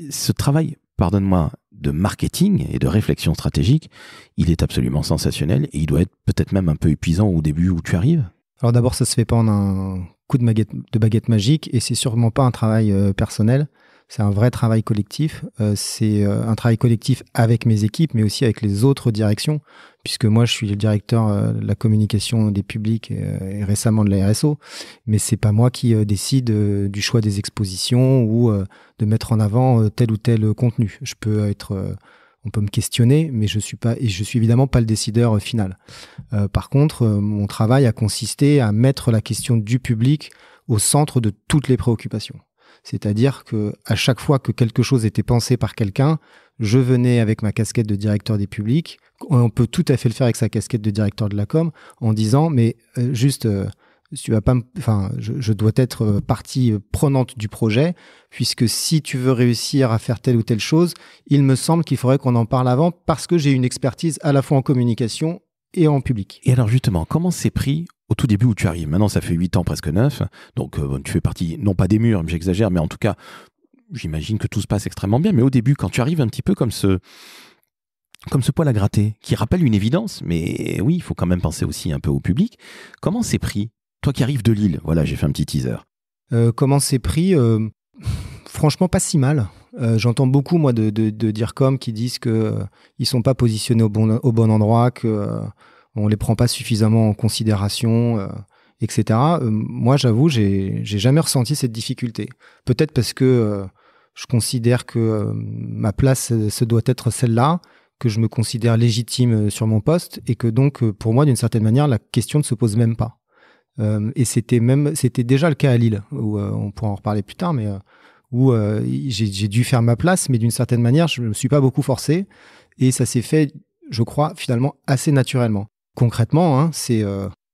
ce travail, pardonne-moi, de marketing et de réflexion stratégique, il est absolument sensationnel et il doit être peut-être même un peu épuisant au début où tu arrives. Alors d'abord, ça se fait pas en un coup de baguette magique, et c'est sûrement pas un travail personnel. C'est un vrai travail collectif. C'est un travail collectif avec mes équipes, mais aussi avec les autres directions, puisque moi, je suis le directeur de la communication des publics et récemment de la RSO. Mais c'est pas moi qui décide du choix des expositions ou de mettre en avant tel ou tel contenu. On peut me questionner, mais je suis évidemment pas le décideur final. Par contre, mon travail a consisté à mettre la question du public au centre de toutes les préoccupations. C'est-à-dire que à chaque fois que quelque chose était pensé par quelqu'un, je venais avec ma casquette de directeur des publics. On peut tout à fait le faire avec sa casquette de directeur de la com, en disant mais je dois être partie prenante du projet, puisque si tu veux réussir à faire telle ou telle chose, il me semble qu'il faudrait qu'on en parle avant, parce que j'ai une expertise à la fois en communication et en public. Et alors justement, comment c'est pris au tout début où tu arrives ? Maintenant, ça fait 8 ans, presque 9, donc tu fais partie, non pas des murs, j'exagère, mais en tout cas, j'imagine que tout se passe extrêmement bien. Mais au début, quand tu arrives un petit peu comme ce poil à gratter, qui rappelle une évidence, mais oui, il faut quand même penser aussi un peu au public. Comment c'est pris ? Toi qui arrives de Lille, voilà, j'ai fait un petit teaser. Comment c'est pris ? Franchement, pas si mal. J'entends beaucoup, moi, de DIRCOM qui disent qu'ils ne sont pas positionnés au bon endroit, qu'on ne les prend pas suffisamment en considération, etc. Moi, j'avoue, j'ai jamais ressenti cette difficulté. Peut-être parce que je considère que ma place, ce doit être celle-là, que je me considère légitime sur mon poste, et que donc, pour moi, d'une certaine manière, la question ne se pose même pas. Et c'était déjà le cas à Lille, où on pourra en reparler plus tard, mais où j'ai dû faire ma place, mais d'une certaine manière, je ne me suis pas beaucoup forcé. Et ça s'est fait, je crois, finalement assez naturellement. Concrètement, hein, c'est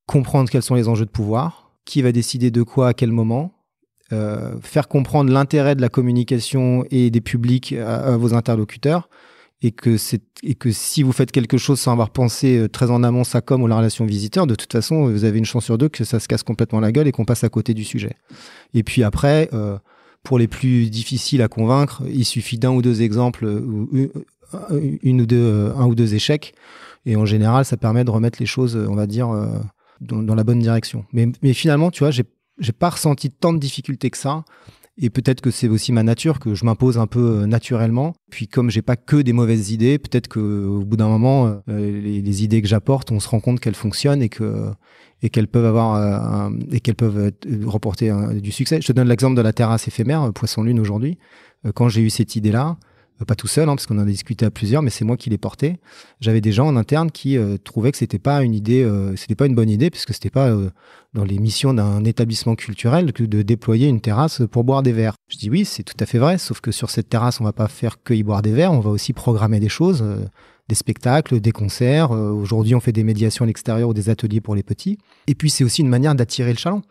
comprendre quels sont les enjeux de pouvoir, qui va décider de quoi à quel moment, faire comprendre l'intérêt de la communication et des publics à vos interlocuteurs, et que si vous faites quelque chose sans avoir pensé très en amont sa com ou la relation visiteur, de toute façon, vous avez une chance sur deux que ça se casse complètement la gueule et qu'on passe à côté du sujet. Et puis après, pour les plus difficiles à convaincre, il suffit d'un ou deux exemples, un ou deux échecs, et en général, ça permet de remettre les choses, on va dire, dans la bonne direction. Mais finalement, tu vois, j'ai pas ressenti tant de difficultés que ça. Et peut-être que c'est aussi ma nature, que je m'impose un peu naturellement. Puis comme j'ai pas que des mauvaises idées, peut-être qu'au bout d'un moment, les idées que j'apporte, on se rend compte qu'elles fonctionnent et qu'elles peuvent reporter du succès. Je te donne l'exemple de la terrasse éphémère, Poisson Lune aujourd'hui. Quand j'ai eu cette idée-là, pas tout seul, hein, parce qu'on en a discuté à plusieurs, mais c'est moi qui l'ai porté. J'avais des gens en interne qui trouvaient que c'était pas une idée, c'était pas une bonne idée, puisque c'était pas dans les missions d'un établissement culturel que de déployer une terrasse pour boire des verres. Je dis oui, c'est tout à fait vrai, sauf que sur cette terrasse, on va pas faire que y boire des verres, on va aussi programmer des choses, des spectacles, des concerts. Aujourd'hui, on fait des médiations à l'extérieur ou des ateliers pour les petits. Et puis, c'est aussi une manière d'attirer le chaland.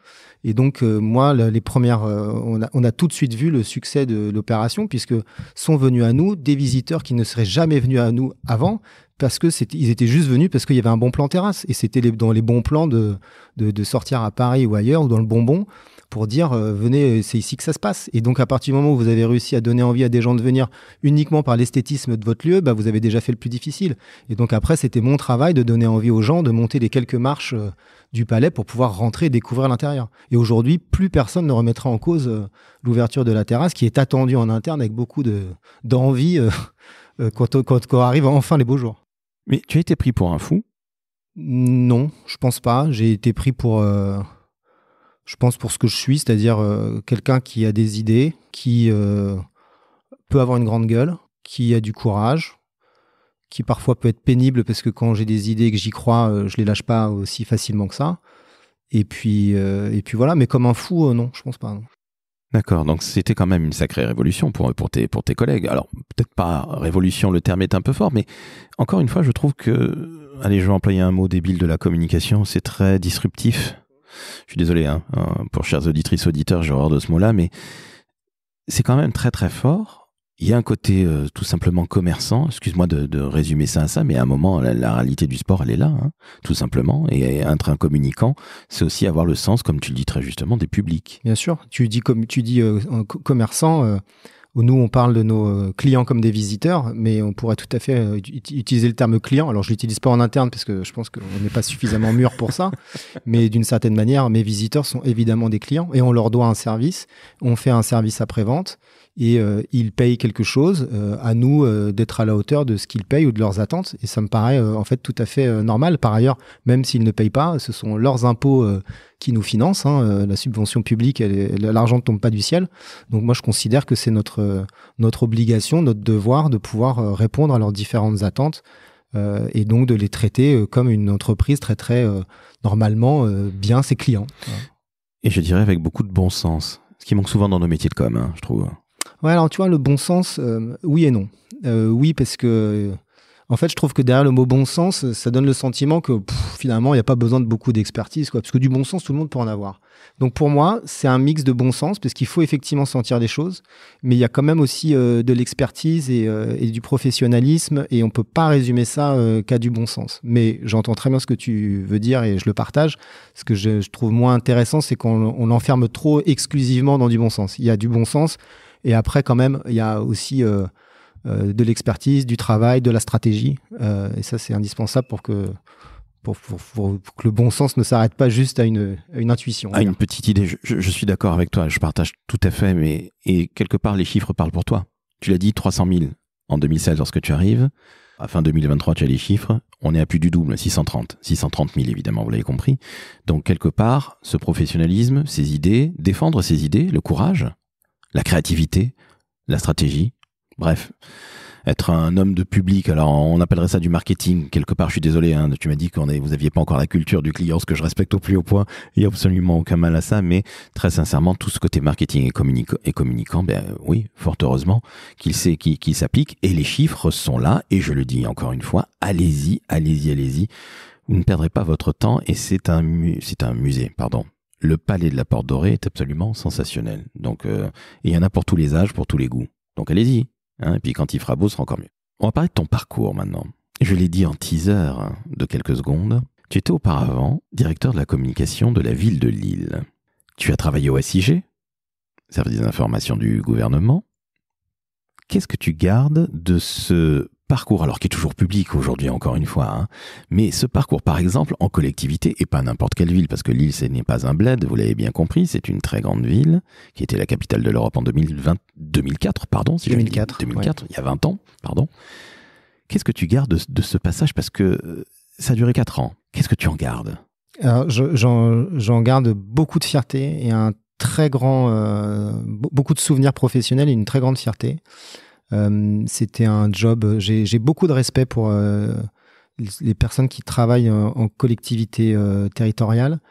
Et donc, moi, les premières, on a tout de suite vu le succès de l'opération, puisque sont venus à nous des visiteurs qui ne seraient jamais venus à nous avant, parce que ils étaient juste venus parce qu'il y avait un bon plan terrasse. Et c'était dans les bons plans de sortir à Paris ou ailleurs, ou dans le bonbon, pour dire venez, c'est ici que ça se passe. Et donc, à partir du moment où vous avez réussi à donner envie à des gens de venir uniquement par l'esthétisme de votre lieu, vous avez déjà fait le plus difficile. Et donc après, c'était mon travail de donner envie aux gens de monter les quelques marches du palais pour pouvoir rentrer et découvrir l'intérieur. Et aujourd'hui, plus personne ne remettra en cause l'ouverture de la terrasse, qui est attendue en interne avec beaucoup d'envie quand arrivent enfin les beaux jours. Mais tu as été pris pour un fou ? Non, je pense pas. J'ai été pris pour... je pense pour ce que je suis, c'est-à-dire quelqu'un qui a des idées, qui peut avoir une grande gueule, qui a du courage, qui parfois peut être pénible parce que quand j'ai des idées et que j'y crois, je les lâche pas aussi facilement que ça. Et puis voilà, mais comme un fou, non, je pense pas. Non. D'accord, donc c'était quand même une sacrée révolution pour tes collègues. Alors, peut-être pas révolution, le terme est un peu fort, mais encore une fois, je trouve que, allez, je vais employer un mot débile de la communication, c'est très disruptif. Je suis désolé, hein, pour chers auditrices, auditeurs, j'ai horreur de ce mot-là, mais c'est quand même très très fort. Il y a un côté tout simplement commerçant, excuse-moi de résumer ça à ça, mais à un moment, la réalité du sport, elle est là, hein, tout simplement. Et être un communicant, c'est aussi avoir le sens, comme tu le dis très justement, des publics. Bien sûr, tu dis commerçant, nous on parle de nos clients comme des visiteurs, mais on pourrait tout à fait utiliser le terme client. Alors je l'utilise pas en interne parce que je pense qu'on n'est pas suffisamment mûr pour ça, mais d'une certaine manière, mes visiteurs sont évidemment des clients et on leur doit un service. On fait un service après-vente. Et ils payent quelque chose, à nous d'être à la hauteur de ce qu'ils payent ou de leurs attentes. Et ça me paraît en fait tout à fait normal. Par ailleurs, même s'ils ne payent pas, ce sont leurs impôts qui nous financent. La subvention publique, l'argent ne tombe pas du ciel. Donc moi, je considère que c'est notre obligation, notre devoir de pouvoir répondre à leurs différentes attentes et donc de les traiter comme une entreprise traiterait normalement bien ses clients. Et je dirais avec beaucoup de bon sens, ce qui manque souvent dans nos métiers de com, hein, je trouve. Ouais, alors tu vois, le bon sens, oui et non. Oui, parce que, en fait, je trouve que derrière le mot bon sens, ça donne le sentiment que finalement, il n'y a pas besoin de beaucoup d'expertise, quoi. Parce que du bon sens, tout le monde peut en avoir. Donc pour moi, c'est un mix de bon sens, parce qu'il faut effectivement sentir des choses, mais il y a quand même aussi de l'expertise et du professionnalisme, et on ne peut pas résumer ça qu'à du bon sens. Mais j'entends très bien ce que tu veux dire, et je le partage. Ce que je trouve moins intéressant, c'est qu'on l'enferme trop exclusivement dans du bon sens. Il y a du bon sens, et après, quand même, il y a aussi de l'expertise, du travail, de la stratégie. Et ça, c'est indispensable pour que le bon sens ne s'arrête pas juste à une intuition. À une petite idée. Je suis d'accord avec toi, je partage tout à fait, et quelque part, les chiffres parlent pour toi. Tu l'as dit, 300 000 en 2016 lorsque tu arrives. À fin 2023, tu as les chiffres. On est à plus du double, 630 000 évidemment, vous l'avez compris. Donc, quelque part, ce professionnalisme, ces idées, défendre ces idées, le courage, la créativité, la stratégie, bref. être un homme de public. Alors, on appellerait ça du marketing. Quelque part, je suis désolé, hein, tu m'as dit que vous aviez pas encore la culture du client, ce que je respecte au plus haut point. Il y a absolument aucun mal à ça, mais très sincèrement, tout ce côté marketing et communicant, oui, fort heureusement qu'il s'applique. Et les chiffres sont là. Et je le dis encore une fois, allez-y. Vous ne perdrez pas votre temps et c'est un musée, pardon. Le palais de la Porte Dorée est absolument sensationnel. Donc, il y en a pour tous les âges, pour tous les goûts. Donc, allez-y. Hein, et puis, quand il fera beau, ce sera encore mieux. On va parler de ton parcours maintenant. Je l'ai dit en teaser de quelques secondes. Tu étais auparavant directeur de la communication de la ville de Lille. Tu as travaillé au SIG, service d'information du gouvernement. Qu'est-ce que tu gardes de ce parcours, alors qui est toujours public aujourd'hui encore une fois, hein, mais ce parcours par exemple en collectivité, et pas n'importe quelle ville, parce que Lille ce n'est pas un bled, vous l'avez bien compris, c'est une très grande ville, qui était la capitale de l'Europe en 2004, pardon, si 2004, 2004, ouais. Il y a 20 ans, pardon. Qu'est-ce que tu gardes de ce passage, parce que ça a duré 4 ans, qu'est-ce que tu en gardes? Alors, j'en garde beaucoup de fierté et un très grand, beaucoup de souvenirs professionnels et une très grande fierté. C'était un job, j'ai beaucoup de respect pour les personnes qui travaillent en collectivité territoriale,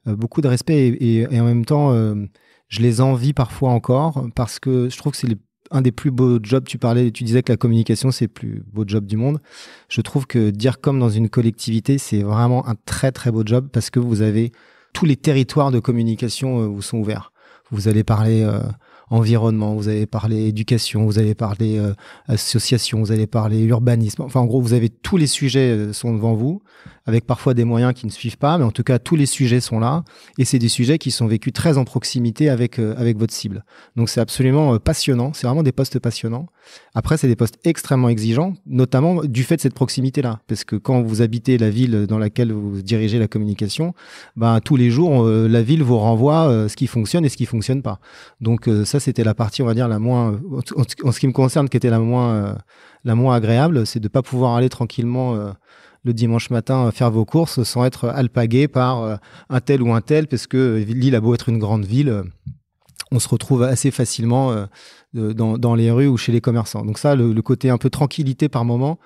beaucoup de respect et en même temps je les envie parfois encore parce que je trouve que c'est un des plus beaux jobs. Tu disais que la communication c'est le plus beau job du monde. Je trouve que dire comme dans une collectivité c'est vraiment un très très beau job parce que vous avez tous les territoires de communication vous sont ouverts. Vous allez parler environnement, vous allez parler éducation, vous allez parler association, vous allez parler urbanisme. Enfin, en gros, vous avez tous les sujets sont devant vous, avec parfois des moyens qui ne suivent pas, mais en tout cas, tous les sujets sont là. Et c'est des sujets qui sont vécus très en proximité avec votre cible. Donc, c'est absolument passionnant. C'est vraiment des postes passionnants. Après, c'est des postes extrêmement exigeants, notamment du fait de cette proximité-là. Parce que quand vous habitez la ville dans laquelle vous dirigez la communication, tous les jours, la ville vous renvoie ce qui fonctionne et ce qui fonctionne pas. Donc, ça, c'était la partie, on va dire, la moins, en ce qui me concerne, qui était la moins agréable, c'est de pas pouvoir aller tranquillement le dimanche matin faire vos courses sans être alpagué par un tel ou un tel, parce que Lille a beau être une grande ville, on se retrouve assez facilement dans les rues ou chez les commerçants. Donc ça, le côté un peu tranquillité par moment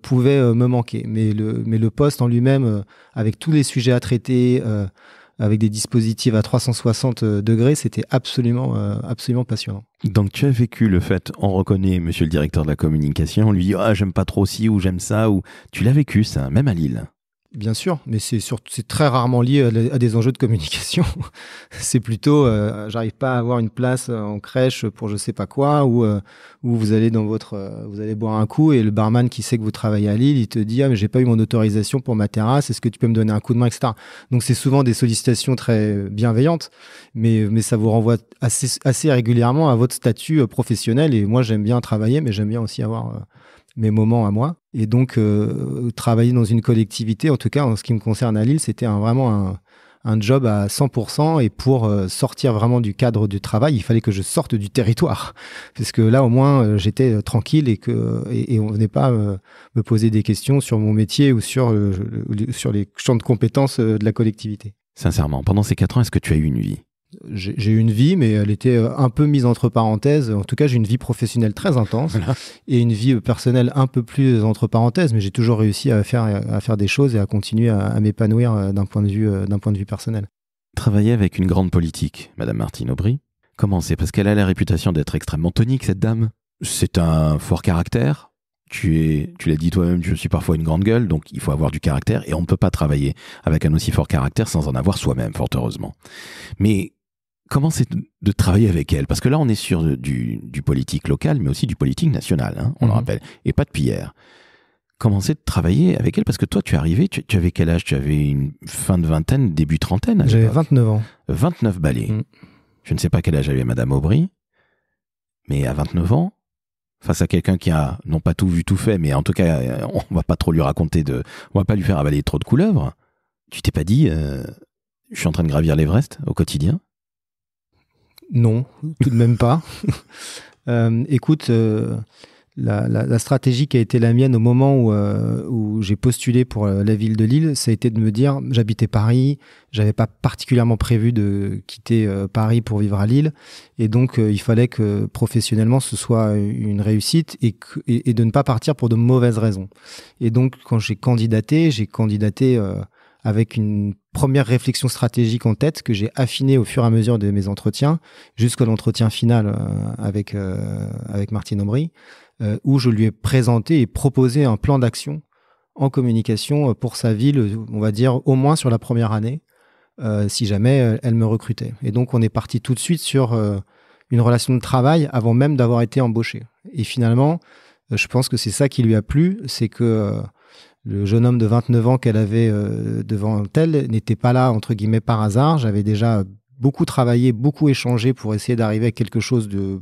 pouvait me manquer. Mais le poste en lui-même, avec tous les sujets à traiter, avec des dispositifs à 360 degrés, c'était absolument passionnant. Donc tu as vécu le fait, on reconnaît monsieur le directeur de la communication, on lui dit « Ah, j'aime pas trop ci ou j'aime ça » ou tu l'as vécu ça, même à Lille. Bien sûr, mais c'est très rarement lié à des enjeux de communication. C'est plutôt, j'arrive pas à avoir une place en crèche pour je sais pas quoi, ou vous allez vous allez boire un coup et le barman qui sait que vous travaillez à Lille, il te dit ah mais j'ai pas eu mon autorisation pour ma terrasse, est-ce que tu peux me donner un coup de main, etc. Donc c'est souvent des sollicitations très bienveillantes, mais ça vous renvoie assez régulièrement à votre statut professionnel. Et moi j'aime bien travailler, mais j'aime bien aussi avoir mes moments à moi. Et donc, travailler dans une collectivité, en tout cas, en ce qui me concerne à Lille, c'était vraiment un job à 100%. Et pour sortir vraiment du cadre du travail, il fallait que je sorte du territoire. Parce que là, au moins, j'étais tranquille et on venait pas me poser des questions sur mon métier ou sur les champs de compétences de la collectivité. Sincèrement, pendant ces 4 ans, est-ce que tu as eu une vie ? J'ai eu une vie, mais elle était un peu mise entre parenthèses. En tout cas, j'ai une vie professionnelle très intense et une vie personnelle un peu plus entre parenthèses. Mais j'ai toujours réussi à faire des choses et à continuer à m'épanouir d'un point de vue personnel. Travailler avec une grande politique, Madame Martine Aubry, comment c'est ? Parce qu'elle a la réputation d'être extrêmement tonique, cette dame. C'est un fort caractère. Tu l'as dit toi-même, je suis parfois une grande gueule, donc il faut avoir du caractère et on ne peut pas travailler avec un aussi fort caractère sans en avoir soi-même, fort heureusement. Mais comment c'est de travailler avec elle ? Parce que là, on est sur du politique local, mais aussi du politique national, hein, on le rappelle, et pas depuis hier. Comment c'est de travailler avec elle ? Parce que toi, tu es arrivé, tu avais quel âge ? Tu avais une fin de vingtaine, début trentaine ? J'avais 29 ans. 29 balais. Je ne sais pas quel âge avait Madame Aubry, mais à 29 ans, face à quelqu'un qui a, non pas tout vu, tout fait, mais en tout cas, on va pas trop lui raconter on va pas lui faire avaler trop de couleuvres. Tu t'es pas dit, je suis en train de gravir l'Everest au quotidien ? Non, tout de même pas. Écoute, La stratégie qui a été la mienne au moment où j'ai postulé pour la ville de Lille, ça a été de me dire, j'habitais Paris, j'avais pas particulièrement prévu de quitter Paris pour vivre à Lille, et donc il fallait que professionnellement ce soit une réussite et de ne pas partir pour de mauvaises raisons. Et donc quand j'ai candidaté avec une première réflexion stratégique en tête que j'ai affinée au fur et à mesure de mes entretiens, jusqu'à l'entretien final avec Martine Aubry, où je lui ai présenté et proposé un plan d'action en communication pour sa ville, on va dire au moins sur la première année, si jamais elle me recrutait. Et donc on est parti tout de suite sur une relation de travail avant même d'avoir été embauché. Et finalement, je pense que c'est ça qui lui a plu, c'est que le jeune homme de 29 ans qu'elle avait devant elle n'était pas là, entre guillemets, par hasard. J'avais déjà beaucoup travaillé, beaucoup échangé pour essayer d'arriver à quelque chose de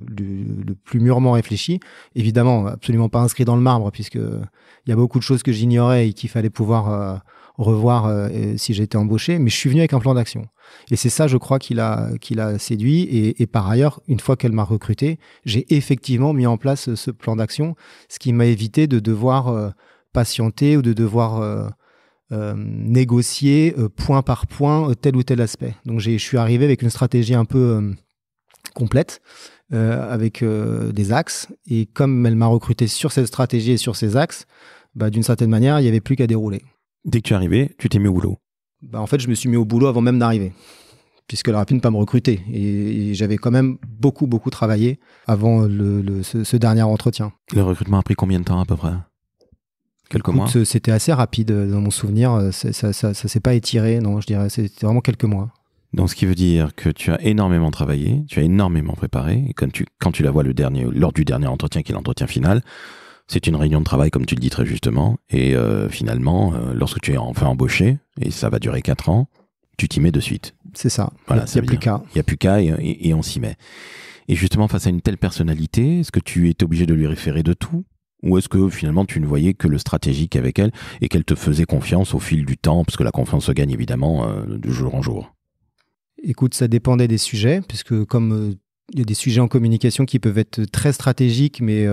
plus mûrement réfléchi. Évidemment, absolument pas inscrit dans le marbre, puisqu'il y a beaucoup de choses que j'ignorais et qu'il fallait pouvoir revoir si j'étais embauché. Mais je suis venu avec un plan d'action. Et c'est ça, je crois, qui l'a séduit. Et par ailleurs, une fois qu'elle m'a recruté, j'ai effectivement mis en place ce plan d'action, ce qui m'a évité de devoir patienter ou de devoir négocier point par point tel ou tel aspect. Donc je suis arrivé avec une stratégie un peu complète, avec des axes, et comme elle m'a recruté sur cette stratégie et sur ces axes, d'une certaine manière, il n'y avait plus qu'à dérouler. Dès que tu es arrivé, tu t'es mis au boulot. En fait, je me suis mis au boulot avant même d'arriver, puisqu'elle aurait pu ne pas me recruter. Et j'avais quand même beaucoup travaillé avant ce dernier entretien. Le recrutement a pris combien de temps à peu près ? Quelques mois ? C'était assez rapide dans mon souvenir. Ça s'est pas étiré, non, je dirais. C'était vraiment quelques mois. Donc, ce qui veut dire que tu as énormément travaillé, tu as énormément préparé. Et quand tu la vois lors du dernier entretien, qui est l'entretien final, c'est une réunion de travail, comme tu le dis très justement. Et finalement, lorsque tu es enfin embauché, et ça va durer 4 ans, tu t'y mets de suite. C'est ça. Voilà, il n'y a plus qu'à. Il n'y a plus qu'à et on s'y met. Et justement, face à une telle personnalité, est-ce que tu étais obligé de lui référer de tout ? Ou est-ce que finalement tu ne voyais que le stratégique avec elle et qu'elle te faisait confiance au fil du temps, parce que la confiance se gagne évidemment de jour en jour ? Écoute, ça dépendait des sujets, puisque comme il y a des sujets en communication qui peuvent être très stratégiques, mais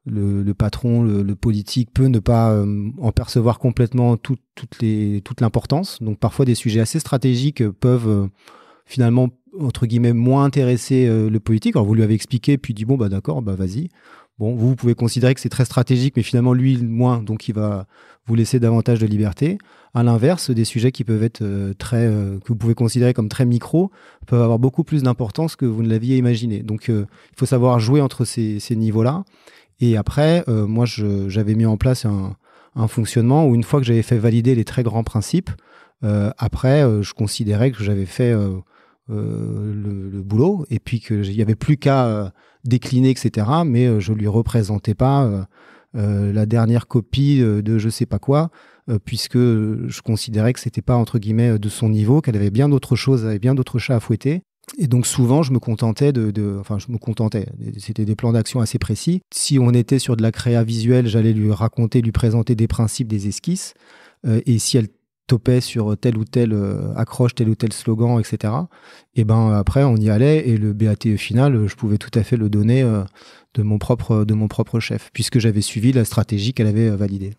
le patron, le politique peut ne pas en percevoir complètement toute l'importance. Donc parfois des sujets assez stratégiques peuvent finalement, entre guillemets, moins intéresser le politique. Alors vous lui avez expliqué, puis il dit bon d'accord, vas-y. Bon, vous pouvez considérer que c'est très stratégique, mais finalement, lui, moins, donc il va vous laisser davantage de liberté. À l'inverse, des sujets qui peuvent être que vous pouvez considérer comme très micro, peuvent avoir beaucoup plus d'importance que vous ne l'aviez imaginé. Donc, il faut savoir jouer entre ces niveaux-là. Et après, moi, j'avais mis en place un fonctionnement où une fois que j'avais fait valider les très grands principes, après, je considérais que j'avais fait le boulot et puis qu'il n'y avait plus qu'à décliner, etc. Mais je lui représentais pas la dernière copie de je sais pas quoi, puisque je considérais que c'était pas, entre guillemets, de son niveau, qu'elle avait bien d'autres choses, avait bien d'autres chats à fouetter. Et donc souvent, je me contentais c'était des plans d'action assez précis. Si on était sur de la créa visuelle, j'allais lui présenter des principes, des esquisses, et si elle topait sur telle ou telle accroche, tel ou tel slogan, etc. Et après, on y allait, et le BAT final, je pouvais tout à fait le donner de mon propre chef, puisque j'avais suivi la stratégie qu'elle avait validée.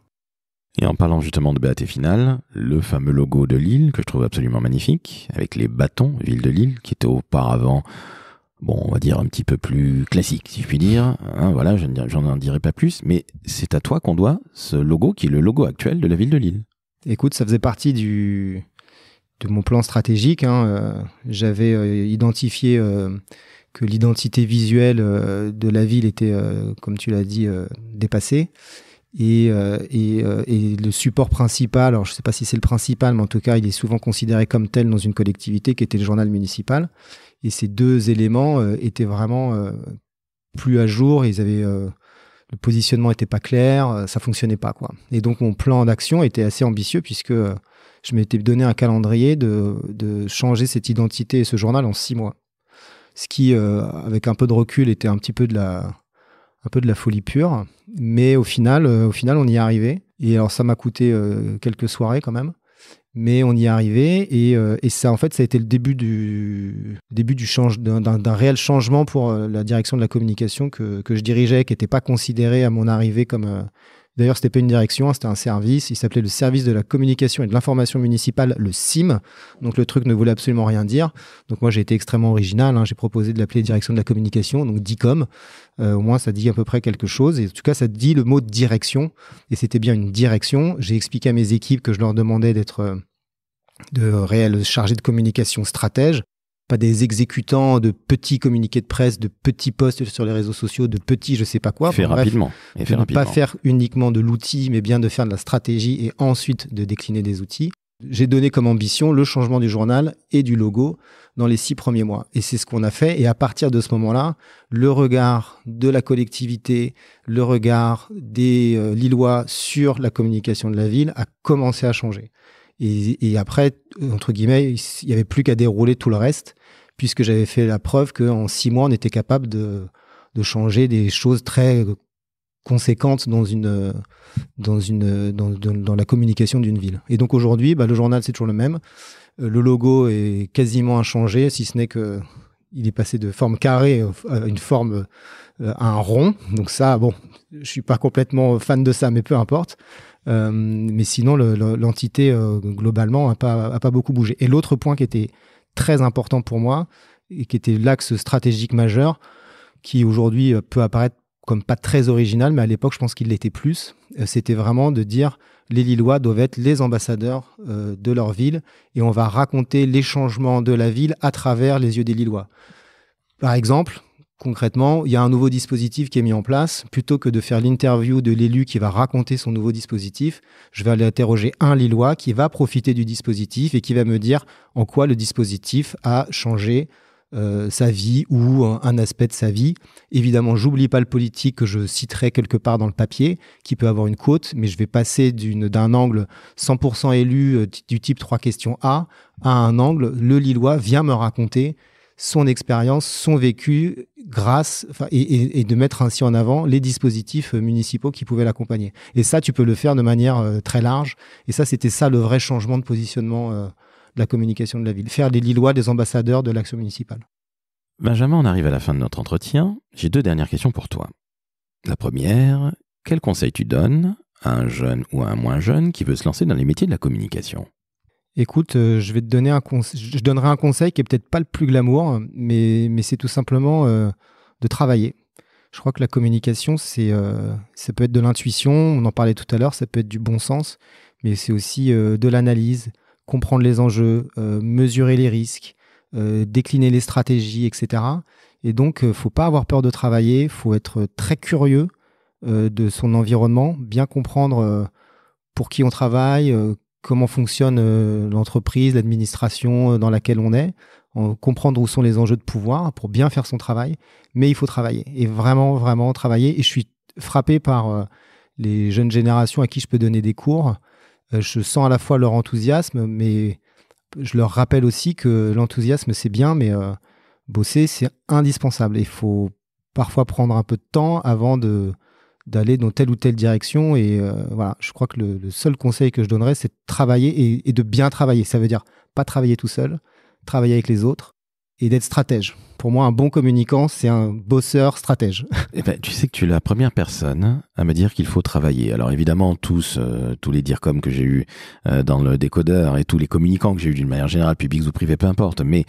Et en parlant justement de BAT final, le fameux logo de Lille, que je trouve absolument magnifique, avec les bâtons, ville de Lille, qui était auparavant, on va dire un petit peu plus classique, si je puis dire. Voilà, j'en dirai pas plus, mais c'est à toi qu'on doit ce logo, qui est le logo actuel de la ville de Lille. Écoute, ça faisait partie de mon plan stratégique. J'avais identifié que l'identité visuelle de la ville était, comme tu l'as dit, dépassée. Et le support principal, alors je ne sais pas si c'est le principal, mais en tout cas, il est souvent considéré comme tel dans une collectivité, qui était le journal municipal. Et ces deux éléments étaient vraiment plus à jour. Le positionnement n'était pas clair, ça fonctionnait pas, quoi. Et donc mon plan d'action était assez ambitieux, puisque je m'étais donné un calendrier de changer cette identité et ce journal en 6 mois. Ce qui, avec un peu de recul, était un peu de la folie pure. Mais au final, on y est arrivé. Et alors ça m'a coûté quelques soirées quand même. Mais on y est arrivé et ça, en fait, ça a été le début d'un réel changement pour la direction de la communication que je dirigeais, qui n'était pas considéré à mon arrivée comme... D'ailleurs, c'était pas une direction, c'était un service. Il s'appelait le service de la communication et de l'information municipale, le SIM. Donc, le truc ne voulait absolument rien dire. Donc, moi, j'ai été extrêmement original. J'ai proposé de l'appeler direction de la communication, donc DICOM. Au moins, ça dit à peu près quelque chose. Et en tout cas, ça dit le mot direction. Et c'était bien une direction. J'ai expliqué à mes équipes que je leur demandais d'être de réels chargés de communication stratèges, pas des exécutants de petits communiqués de presse, de petits posts sur les réseaux sociaux, de petits je sais pas quoi. Ne pas faire uniquement de l'outil, mais bien de faire de la stratégie et ensuite de décliner des outils. J'ai donné comme ambition le changement du journal et du logo dans les 6 premiers mois. Et c'est ce qu'on a fait. Et à partir de ce moment-là, le regard de la collectivité, le regard des Lillois sur la communication de la ville a commencé à changer. Et après, entre guillemets, il n'y avait plus qu'à dérouler tout le reste, puisque j'avais fait la preuve qu'en 6 mois, on était capable de changer des choses très conséquentes dans la communication d'une ville. Et donc aujourd'hui, le journal, c'est toujours le même. Le logo est quasiment inchangé, si ce n'est qu'il est passé de forme carrée à une forme, à un rond. Donc ça, bon, je ne suis pas complètement fan de ça, mais peu importe. Mais sinon, l'entité, globalement, n'a pas beaucoup bougé. Et l'autre point qui était très important pour moi, et qui était l'axe stratégique majeur, qui aujourd'hui peut apparaître comme pas très original, mais à l'époque, je pense qu'il l'était plus, c'était vraiment de dire les Lillois doivent être les ambassadeurs de leur ville, et on va raconter les changements de la ville à travers les yeux des Lillois. Par exemple, concrètement, il y a un nouveau dispositif qui est mis en place. Plutôt que de faire l'interview de l'élu qui va raconter son nouveau dispositif, je vais aller interroger un Lillois qui va profiter du dispositif et qui va me dire en quoi le dispositif a changé sa vie ou un aspect de sa vie. Évidemment, j'oublie pas le politique que je citerai quelque part dans le papier, qui peut avoir une quote, mais je vais passer d'un angle 100% élu du type 3 questions A à un angle, le Lillois vient me raconter son expérience, son vécu, et de mettre ainsi en avant les dispositifs municipaux qui pouvaient l'accompagner. Et ça, tu peux le faire de manière très large. Et ça, c'était ça le vrai changement de positionnement de la communication de la ville. Faire des Lillois des ambassadeurs de l'action municipale. Benjamin, on arrive à la fin de notre entretien. J'ai 2 dernières questions pour toi. La première, quel conseil tu donnes à un jeune ou à un moins jeune qui veut se lancer dans les métiers de la communication ? Écoute, je donnerai un conseil qui est peut-être pas le plus glamour, mais c'est tout simplement de travailler. Je crois que la communication, ça peut être de l'intuition, on en parlait tout à l'heure, ça peut être du bon sens, mais c'est aussi de l'analyse, comprendre les enjeux, mesurer les risques, décliner les stratégies, etc. Et donc, faut pas avoir peur de travailler, faut être très curieux de son environnement, bien comprendre pour qui on travaille, comment fonctionne l'entreprise, l'administration dans laquelle on est, comprendre où sont les enjeux de pouvoir pour bien faire son travail. Mais il faut travailler, et vraiment, vraiment travailler. Et je suis frappé par les jeunes générations à qui je peux donner des cours. Je sens à la fois leur enthousiasme, mais je leur rappelle aussi que l'enthousiasme, c'est bien, mais bosser, c'est indispensable. Il faut parfois prendre un peu de temps avant d'aller dans telle ou telle direction. Et voilà, je crois que le seul conseil que je donnerais, c'est de travailler et de bien travailler. Ça veut dire pas travailler tout seul, travailler avec les autres et d'être stratège. Pour moi, un bon communicant, c'est un bosseur stratège. Eh ben, tu sais que tu es la première personne à me dire qu'il faut travailler. Alors évidemment, tous les DIRCOM que j'ai eus dans le décodeur et tous les communicants que j'ai eus d'une manière générale, publics ou privés, peu importe, mais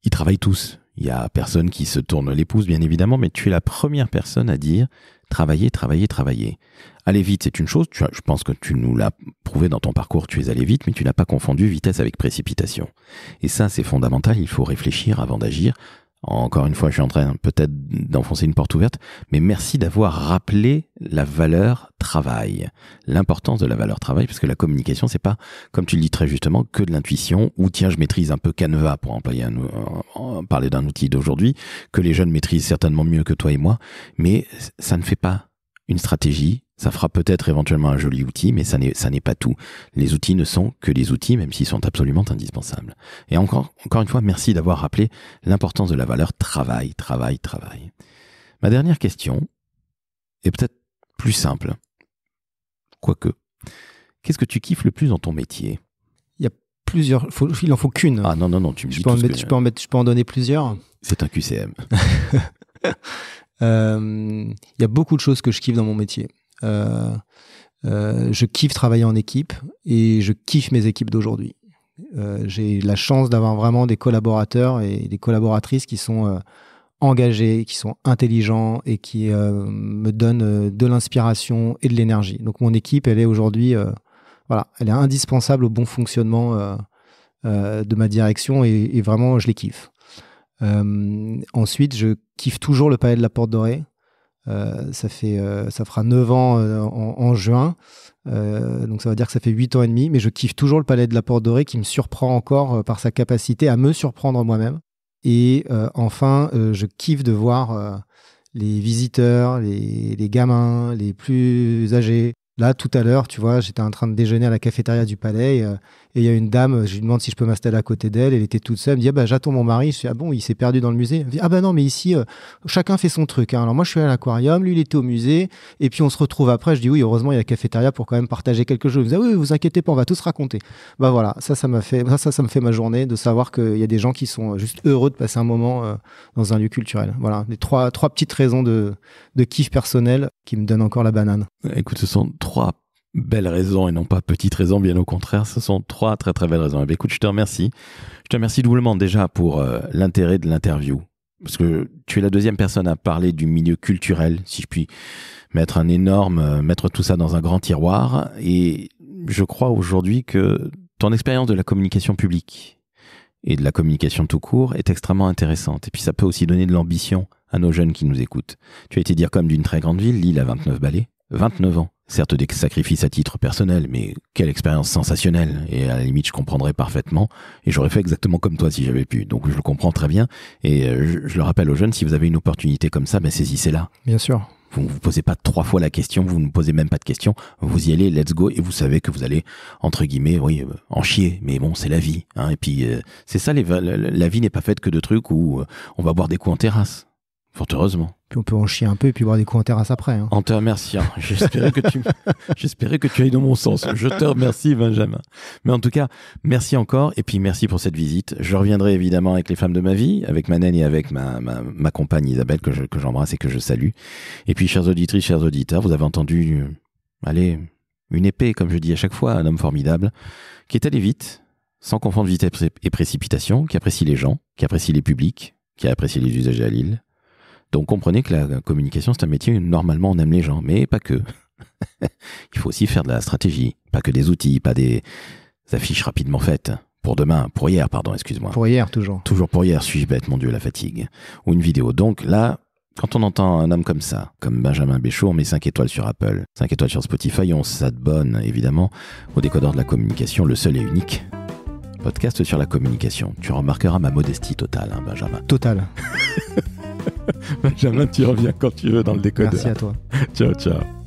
ils travaillent tous. Il y a personne qui se tourne les pouces, bien évidemment, mais tu es la première personne à dire travailler, travailler, travailler. Aller vite, c'est une chose. Je pense que tu nous l'as prouvé dans ton parcours, tu es allé vite, mais tu n'as pas confondu vitesse avec précipitation. Et ça, c'est fondamental. Il faut réfléchir avant d'agir. Encore une fois, je suis en train peut-être d'enfoncer une porte ouverte, mais merci d'avoir rappelé la valeur travail, l'importance de la valeur travail, parce que la communication, c'est pas, comme tu le dis très justement, que de l'intuition, ou tiens, je maîtrise un peu Canva, pour parler d'un outil d'aujourd'hui, que les jeunes maîtrisent certainement mieux que toi et moi, mais ça ne fait pas une stratégie. Ça fera peut-être éventuellement un joli outil, mais ça n'est pas tout. Les outils ne sont que des outils, même s'ils sont absolument indispensables. Et encore une fois, merci d'avoir rappelé l'importance de la valeur travail, travail, travail. Ma dernière question est peut-être plus simple. Quoique, qu'est-ce que tu kiffes le plus dans ton métier ? plusieurs. Il en faut qu'une. Ah non, tu me dis Je peux en donner plusieurs. C'est un QCM. Il y a beaucoup de choses que je kiffe dans mon métier. Je kiffe travailler en équipe et je kiffe mes équipes d'aujourd'hui. J'ai la chance d'avoir vraiment des collaborateurs et des collaboratrices qui sont engagés, qui sont intelligents et qui me donnent de l'inspiration et de l'énergie. Donc mon équipe, elle est aujourd'hui, elle est indispensable au bon fonctionnement de ma direction et vraiment, je les kiffe. Ensuite, je kiffe toujours le Palais de la Porte Dorée. Ça fera 9 ans en juin. Donc ça veut dire que ça fait 8 ans et demi, mais je kiffe toujours le Palais de la Porte Dorée qui me surprend encore par sa capacité à me surprendre moi-même. Et enfin, je kiffe de voir les visiteurs, les gamins, les plus âgés. Là, tout à l'heure, tu vois, j'étais en train de déjeuner à la cafétéria du Palais et il y a une dame, je lui demande si je peux m'installer à côté d'elle. Elle était toute seule, elle me dit j'attends mon mari. Je dis bon, il s'est perdu dans le musée. Elle me dit non, mais ici, chacun fait son truc. Alors moi, je suis à l'aquarium, lui, il était au musée et puis on se retrouve après. Je dis oui, heureusement, il y a la cafétéria pour quand même partager quelque chose. Elle me dit oui, vous inquiétez pas, on va tous raconter. Voilà, ça me fait ma journée de savoir qu'il y a des gens qui sont juste heureux de passer un moment dans un lieu culturel. Voilà, les trois petites raisons de kiff personnel qui me donnent encore la banane. Écoute, ce sont 3 belles raisons et non pas petites raisons, bien au contraire. Ce sont 3 très très belles raisons. Écoute, je te remercie. Je te remercie doublement déjà pour l'intérêt de l'interview. Parce que tu es la 2e personne à parler du milieu culturel, si je puis mettre tout ça dans un grand tiroir. Et je crois aujourd'hui que ton expérience de la communication publique et de la communication tout court est extrêmement intéressante. Et puis ça peut aussi donner de l'ambition à nos jeunes qui nous écoutent. Tu as été dire comme d'une très grande ville, Lille a 29 balais, 29 ans. Certes des sacrifices à titre personnel, mais quelle expérience sensationnelle. Et à la limite, je comprendrais parfaitement. Et j'aurais fait exactement comme toi si j'avais pu. Donc je le comprends très bien. Et je le rappelle aux jeunes, si vous avez une opportunité comme ça, saisissez-la. Bien sûr. Vous ne vous posez pas 3 fois la question, vous ne posez même pas de question. Vous y allez, let's go. Et vous savez que vous allez, entre guillemets, en chier. Mais bon, c'est la vie. Et puis, c'est ça, la vie n'est pas faite que de trucs où on va boire des coups en terrasse. Fort heureusement. Puis on peut en chier un peu et puis boire des coups en terrasse après. En te remerciant. J'espérais que tu ailles dans mon sens. Je te remercie, Benjamin. Mais en tout cas, merci encore. Et puis merci pour cette visite. Je reviendrai évidemment avec les femmes de ma vie, avec ma naine et avec ma compagne Isabelle que j'embrasse et que je salue. Et puis, chères auditrices, chers auditeurs, vous avez entendu, une épée, comme je dis à chaque fois, un homme formidable, qui est allé vite, sans confondre vitesse et précipitation, qui apprécie les gens, qui apprécie les publics, qui apprécie les usagers à Lille. Donc comprenez que la communication, c'est un métier où normalement on aime les gens, mais pas que. Il faut aussi faire de la stratégie, pas que des outils, pas des affiches rapidement faites. Pour hier, excuse-moi. Pour hier, toujours. Toujours pour hier, suis-je bête, mon Dieu, la fatigue. Ou une vidéo. Donc là, quand on entend un homme comme ça, comme Benjamin Béchaud, on met 5 étoiles sur Apple, 5 étoiles sur Spotify, on s'abonne évidemment au Décodeur de la communication, le seul et unique podcast sur la communication. Tu remarqueras ma modestie totale, Benjamin. Totale. Benjamin, tu reviens quand tu veux dans le Décodeur. Merci à toi. Ciao, ciao.